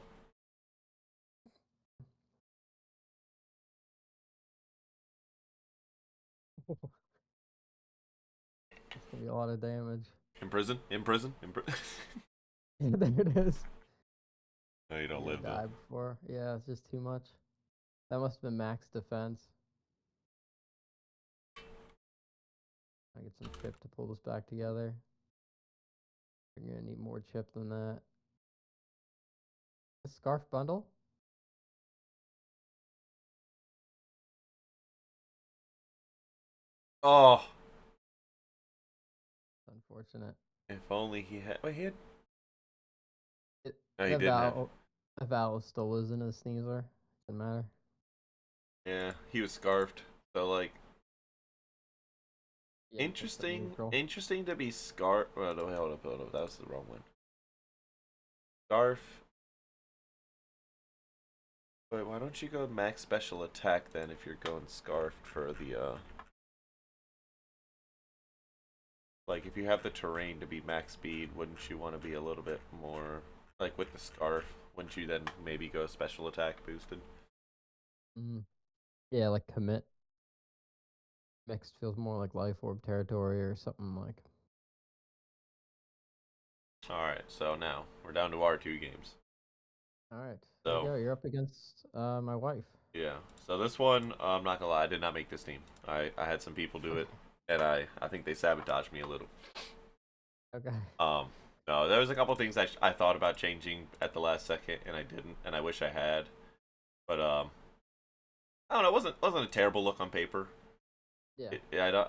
It's gonna be a lot of damage. Imprison? Imprison? There it is. No, you don't You're live, gonna though. die before. Yeah, it's just too much. That must have been max defense. I get some chip to pull this back together. You're gonna need more chip than that. A scarf bundle? Oh, Unfortunate. if only he had... Wait, he had... It, No, he the didn't have... Val, the Val still isn't a sneezer. Doesn't matter. Yeah, he was scarfed. So, like... Yeah, that's pretty Interesting. neutral. Interesting to be scarf... Oh, no, hold up. That was the wrong one. Scarf. Wait, why don't you go max special attack then if you're going scarfed for the, Like, if you have the terrain to be max speed, wouldn't you want to be a little bit more... Like, with the scarf, wouldn't you then maybe go special attack boosted? Mm. Yeah, like commit. Mixed feels more like life orb territory or something like. Alright, so now, we're down to our 2 games. All right, here we So, go. You're up against my wife. yeah. So this one, I'm not gonna lie, I did not make this team. I had some people do it, and I think they sabotaged me a little. Okay. Um, no, there was a couple things I thought about changing at the last second, and I didn't, and I wish I had. But I don't know, it wasn't a terrible look on paper. Yeah.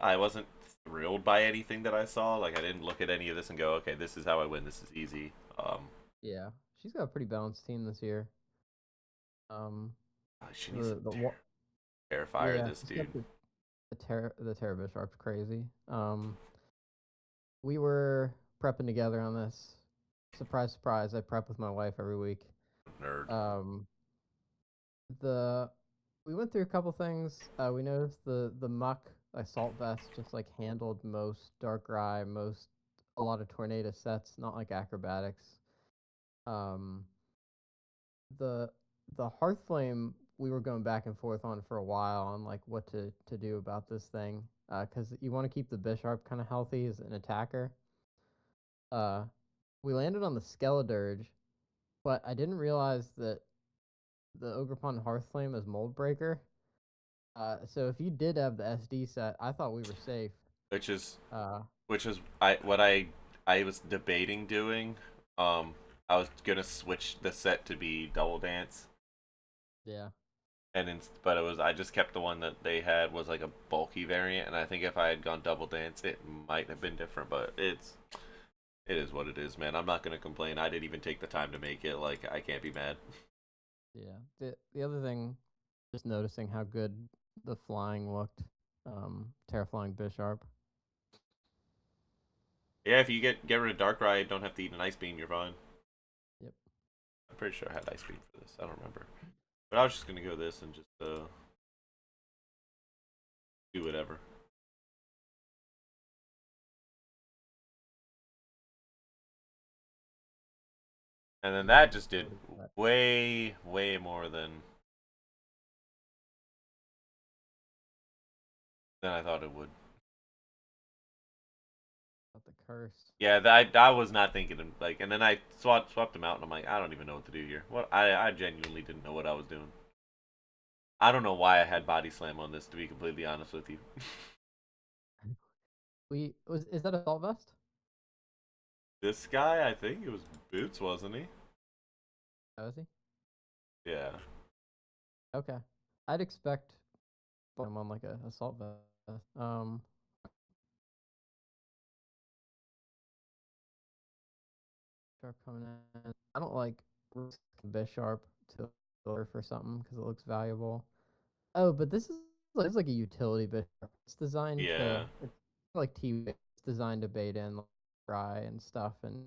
I wasn't thrilled by anything that I saw. Like I didn't look at any of this and go, okay, this is how I win. This is easy. Yeah, she's got a pretty balanced team this year. Um, She needs the some the wa- Terrifier. yeah, This she's got dude. the Terra Bishop's crazy. We were prepping together on this. Surprise, surprise! I prep with my wife every week. Nerd. Um, the we went through a couple things. We noticed the muck assault vest just like handled most Darkrai, most a lot of tornado sets, not like acrobatics. Um, the the Hearthflame we were going back and forth on for a while on like what to do about this thing because you want to keep the Bisharp kind of healthy as an attacker. Uh, we landed on the Skeledirge, but I didn't realize that the Ogerpon Hearthflame is Mold Breaker. So if you did have the SD set, I thought we were safe. Which is Uh, what I was debating doing. Um, I was gonna switch the set to be Double Dance, yeah, but it was I just kept the one that they had was like a bulky variant, and I think if I had gone Double Dance, it might have been different. But it is what it is, man. I'm not gonna complain. I didn't even take the time to make it. Like I can't be mad. yeah. The other thing, just noticing how good the flying looked. Terraflying Bisharp. Yeah, if you get rid of Darkrai, don't have to eat an Ice Beam. You're fine. Yep. I'm pretty sure I had Ice Beam for this. I don't remember, but I was just gonna go this and just do whatever. And then that just did What is that? way more than I thought it would. About the curse. Yeah, I was not thinking like, and then I swapped them out, and I'm like, I don't even know what to do here. What I genuinely didn't know what I was doing. I don't know why I had Body Slam on this, to be completely honest with you. We was is that a assault vest? This guy, I think it was Boots, wasn't he? Oh, is he? Yeah. Okay. I'd expect him on like a assault vest. Sharp coming in. I don't like risking Bisharp to for something because it looks valuable. Oh, but this is like a utility Bisharp. It's designed to Yeah. it's like T. It's designed to bait in like Fry and stuff and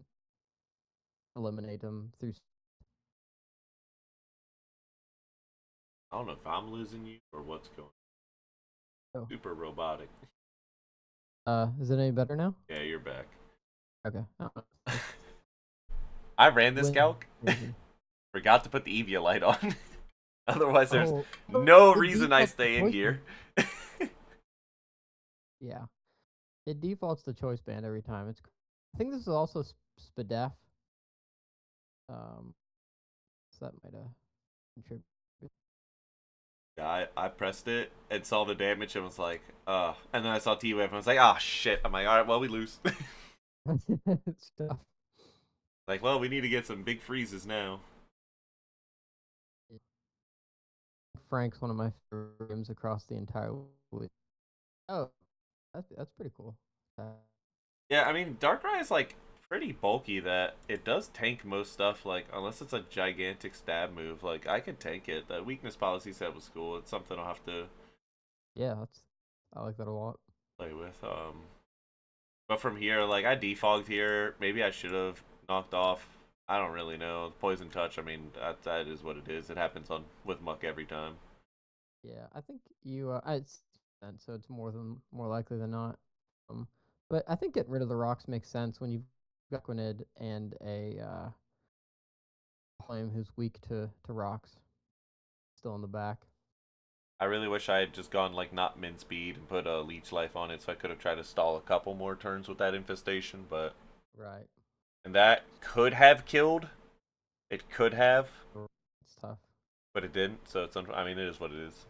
eliminate them through. I don't know if I'm losing you or what's going. Oh, Super robotic. is it any better now? Yeah, you're back. Okay. Oh, just I ran this wind calc. crazy. Forgot to put the Evia light on. Otherwise, there's Oh, no it reason I defaults to stay in choice here. band. Yeah, it defaults to choice band every time. I think this is also SPDEF. Um, so that might have contributed. Yeah, I pressed it and saw the damage and was like, and then I saw T Wave and I was like, oh shit. I'm like, all right, well, we lose. It's tough. Like, well, we need to get some big freezes now. Frank's one of my favorite games across the entire week. Oh, that's pretty cool. Yeah, I mean, Darkrai is like pretty bulky that it does tank most stuff, like, unless it's a gigantic stab move. Like, I could tank it. The weakness policy set was cool. It's something I'll have to Yeah, that's I like that a lot. play with. But from here, like, I defogged here. Maybe I should have knocked off. I don't really know. Poison touch, I mean, that is what it is. It happens on with Muck every time. Yeah, I think you. It's and so it's more likely than not. Um, but I think getting rid of the rocks makes sense when you've got Gwynnid and a flame who's weak to rocks still in the back. I really wish I had just gone like not min speed and put a leech life on it, so I could have tried to stall a couple more turns with that infestation. But Right. and that could have killed. It could have, It's tough. but it didn't. So I mean, it is what it is.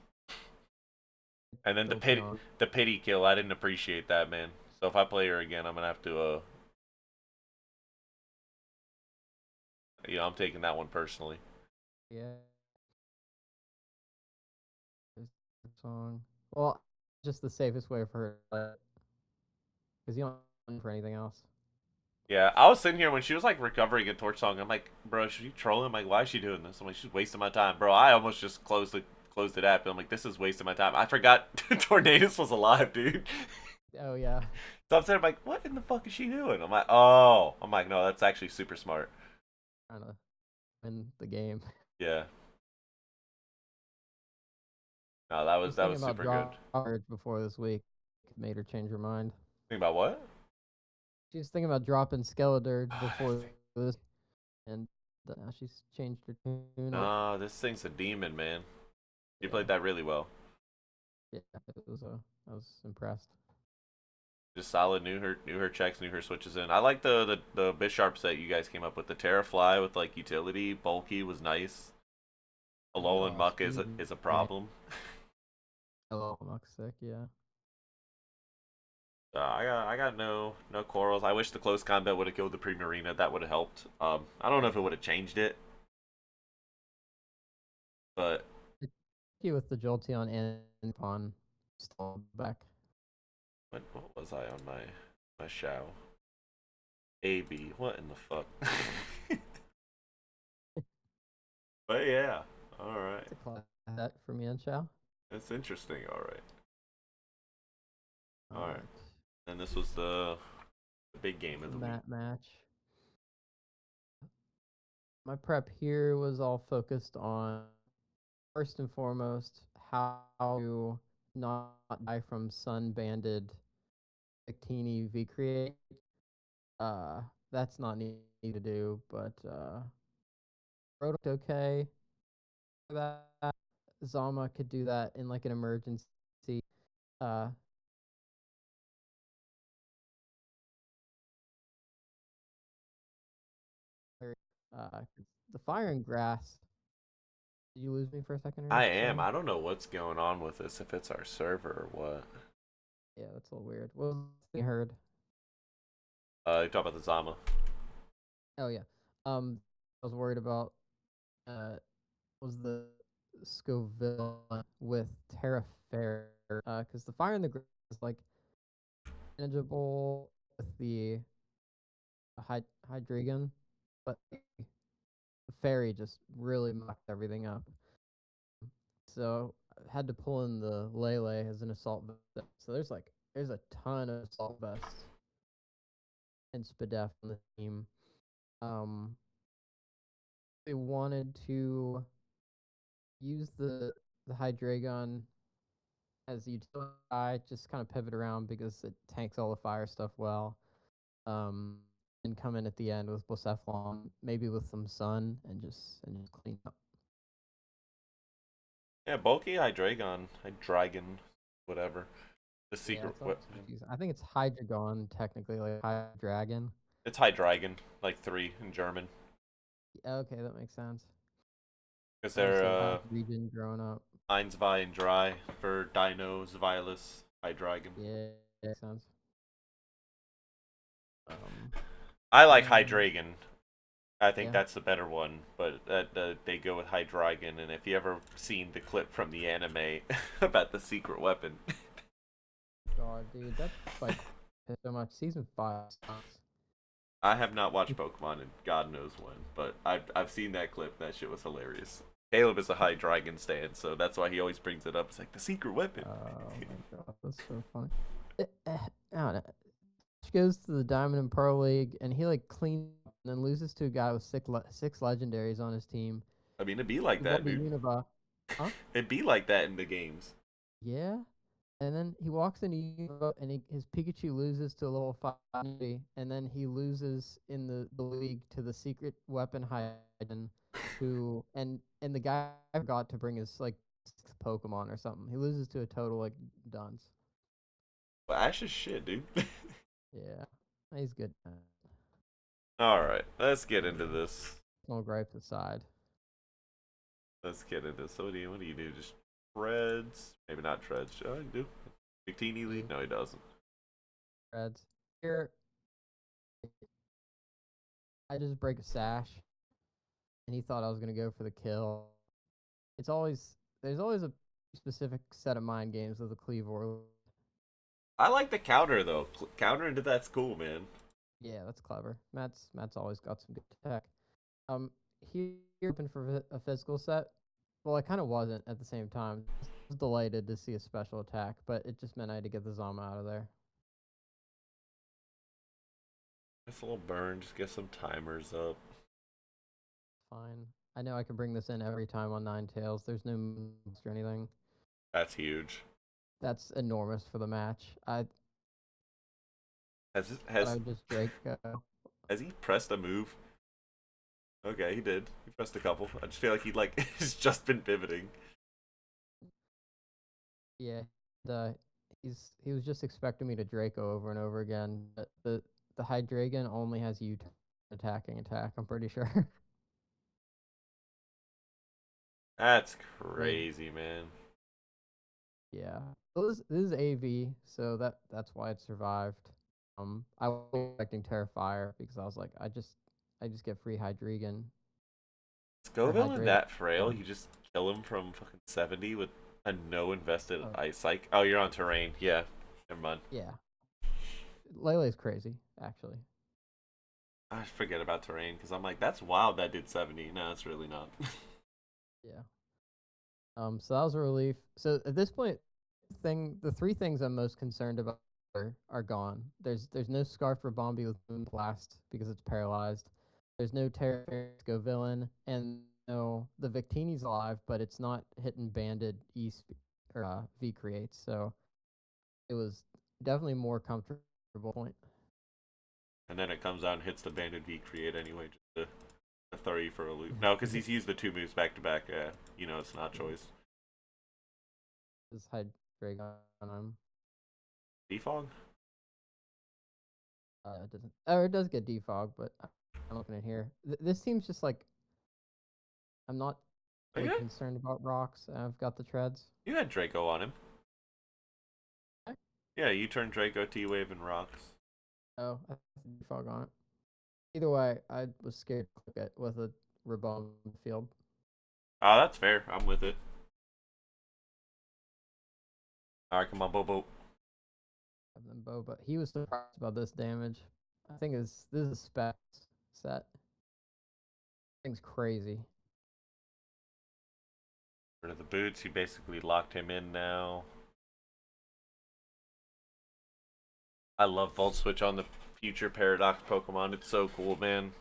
It's And then still strong. the pity kill. I didn't appreciate that, man. So if I play her again, I'm gonna have to I'm taking that one personally. Yeah. There's the song. Well, just the safest way for her. because you don't need for anything else. Yeah, I was sitting here when she was like recovering a torch song. I'm like, bro, should you troll him? Like, why is she doing this? I'm like, she's wasting my time, bro. I almost just closed it app. I'm like, this is wasting my time. I forgot Tornadus was alive, dude. Oh yeah, So I'm sitting, I'm like, what in the fuck is she doing? I'm like, oh, I'm like, no, that's actually super smart. trying to win the game. Yeah, no, She's that thinking was about super good. droppage before this week. Made her change her mind. Think about what? She was thinking about dropping Skeledirge I before think this, and now she's changed her tune. no, this thing's a demon, man. She Yeah, played that really well. yeah, it was a. I was impressed. Just solid. Knew her checks, knew her switches in. I like the Bisharps that you guys came up with. The Terrafly with like utility, bulky was nice. Alolan Oh, Muck speed. is a Great. problem. Hello, Muxic, yeah. I got no quarrels. I wish the close combat would have killed the Primarina. That would have helped. I don't know if it would have changed it, but You with the Jolteon and Pon still back. what was I on my Shao? AB. What in the fuck? But yeah, all right. It's a class that for me and Chow. That's interesting. All All right. right, And this was the big game of the week. mat match. My prep here was all focused on first and foremost how to not die from sun banded Bikini V create. Uh, that's not easy to do, but product okay. That Zama could do that in like an emergency. Uh, uh, the fire and grass. Did you lose me for a second or I am. so? I don't know what's going on with this. If it's our server or what. Yeah, that's a little weird. What was the heard? You talk about the Zama. Oh yeah. I was worried about was the Scoville with Terra Fair because the fire in the grass is like manageable with the Hydreigon, but the fairy just really mucked everything up. So I had to pull in the Lele as an assault vest. So there's a ton of assault vests and Spadef on the team. Um, they wanted to use the Hydreigon as a utility guy, just kind of pivot around because it tanks all the fire stuff well. Um, and come in at the end with Blacephalon, maybe with some sun and just clean up. Yeah, bulky Hydreigon, whatever. The Yeah, secret. it's all What? confusing. I think it's Hydreigon technically, like Hydreigon. It's Hydreigon, like three in German, Yeah, okay, that makes sense. because I just they're said Hydreigon growing up. Einsvei and Dry for Dinos, Violus, Hydreigon. Yeah, makes sense. Um, I like and Hydreigon. I think yeah, that's the better one, but they go with Hydreigon. And if you ever seen the clip from the anime about the secret weapon, God, dude, that's like so much. Season 5 sucks. I have not watched Pokemon in God knows when, but I've seen that clip. That shit was hilarious. Caleb is a Hydreigon stan, so that's why he always brings it up. It's like the secret weapon. Oh my god, that's so funny. I don't know. She goes to the Diamond and Pearl League, and he like cleans up and then loses to a guy with six legendaries on his team. I mean, it'd be like He won that, the dude. Unova. Huh? It'd be like that in the games. Yeah. And then he walks into Unova, and his Pikachu loses to a level 5, and then he loses in the league to the secret weapon Hyden, who and the guy forgot to bring his like sixth Pokemon or something. He loses to a total like dunce. But Ash is shit, dude. Yeah, he's good. All right, let's get into Anyway, this. small gripes aside. Let's get into this. So what do you do? Just treads? Maybe not treads. Oh, I do. Big teeny lead? No, he doesn't. Reds. Here, I just break a sash, and he thought I was gonna go for the kill. It's always there's always a specific set of mind games with a Cleavor. I like the counter though. Counter into that's cool, man. Yeah, that's clever. Matt's always got some good tech. Um, he open for a physical set. Well, I kind of wasn't at the same time. I was delighted to see a special attack, but it just meant I had to get the Zama out of there. Nice little burn. Just get some timers up. Fine. I know I can bring this in every time on Nine Tails. There's no moves or anything. That's huge. That's enormous for the match. I Has thought I has would just Drake. has he pressed a move? Okay, he did. He pressed a couple. I just feel like he like has just been pivoting. Yeah, and, he was just expecting me to Draco over and over again. But the Hydreigon only has you attacking attack. I'm pretty sure. That's Then crazy, man. yeah, this is AV, so that's why it survived. I was expecting Terrifier because I was like, I just get free Hydreigon or Scoville and Hydreigon. that frail, Um, you just kill him from fucking 70 with a no invested oh ice psych. Oh, you're on terrain. Yeah. Never mind. yeah, Lele's crazy actually. I forget about terrain because I'm like, that's wild that did 70. No, it's really not. Yeah. So that was a relief. So at this point, the three things I'm most concerned about are gone. There's no Scarf for Bombi with Moon Blast because it's paralyzed. There's no Terra Go Villain, and no the Victini's alive, but it's not hitting banded or V creates. So it was definitely more comfortable point. And then it comes out and hits the banded V create anyway, just to throw you for a loop. No, because he's used the two moves back to back. You know, it's not choice. Just hide Dragon on him. Defog? It doesn't. Oh, it does get defog, but I'm looking at here. This seems just like I'm not Oh, really yeah? concerned about rocks. I've got the treads. You had Draco on him. Yeah, you turned Draco T Wave and rocks. Oh, I have defog on it. Either way, I was scared to click it with a Rabom field. Ah, that's fair. I'm with it. Alright, come on, Bobo. And then Bo, but he was surprised about this damage. I think this is spec set. Thing's crazy. Rid of the boots. You basically locked him in now. I love Volt Switch on the future Paradox Pokemon. It's so cool, man.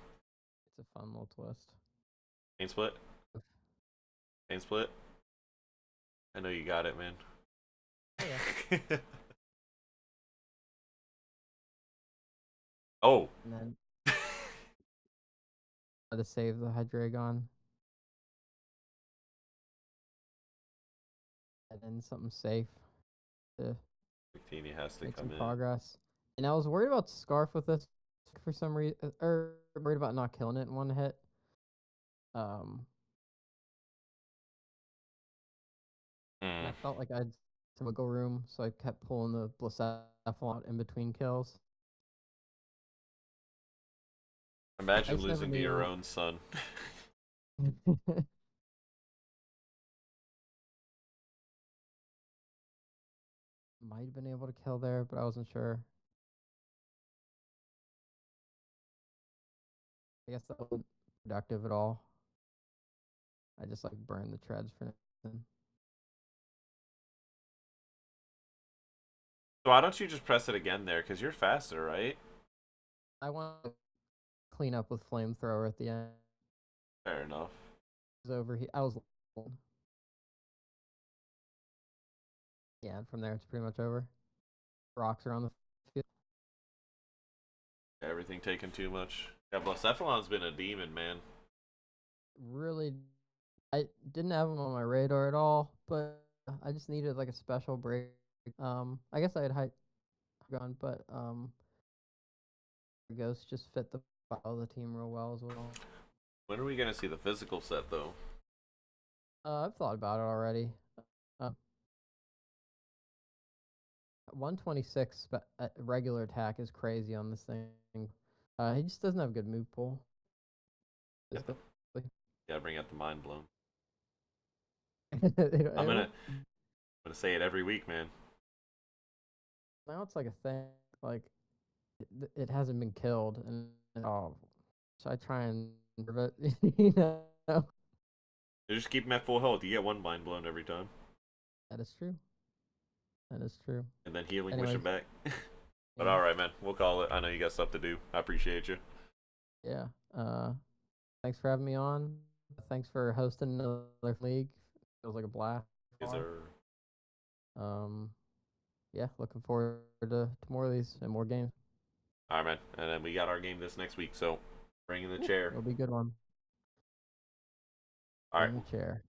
It's a fun little twist. Pain Split? Pain Split? I know you got it, man. Oh yeah. Oh. And then to save the Hydreigon. And then something safe to Victini has to make some come in. progress. And I was worried about Scarf with this for some reason, or worried about not killing it in one hit. Um, and Hmm. I felt like I had some wiggle room, so I kept pulling the Blacephalon out in between kills. I Imagine just never losing to your knew. own son. Might have been able to kill there, but I wasn't sure. I guess that wasn't productive at all. I just like burned the treads for nothing. So why don't you just press it again there? Because you're faster, right? I want to clean up with flamethrower at the end. Fair enough. It was over here. I was. Yeah, and from there it's pretty much over. Rocks are on the field. Everything taking too much. Yeah, Blacephalon's been a demon, man. Really, I didn't have them on my radar at all, but I just needed like a special break. I guess I had high gun, but Ghost just fit the file of the team real well as well. When are we gonna see the physical set though? I've thought about it already. Uh, 126 regular attack is crazy on this thing. He just doesn't have good move pool. Yep. Physically. Gotta bring out the mind blown. They I'm don't- gonna say it every week, man. now it's like a thing. Like it hasn't been killed, and oh, so I try and nerve it. You know, You just keep him at full health. You get one mind blown every time, that is true. That is true. and then healing, wish him Anyways, back. But yeah, all right, man, we'll call it. I know you got stuff to do. I appreciate you. yeah. Thanks for having me on. Thanks for hosting another league. Feels like a blast. Is there? Um, yeah, looking forward to more of these and more games. All right, man. And then we got our game this next week, so bring in the chair. It'll be a good one. All right. Bring the chair.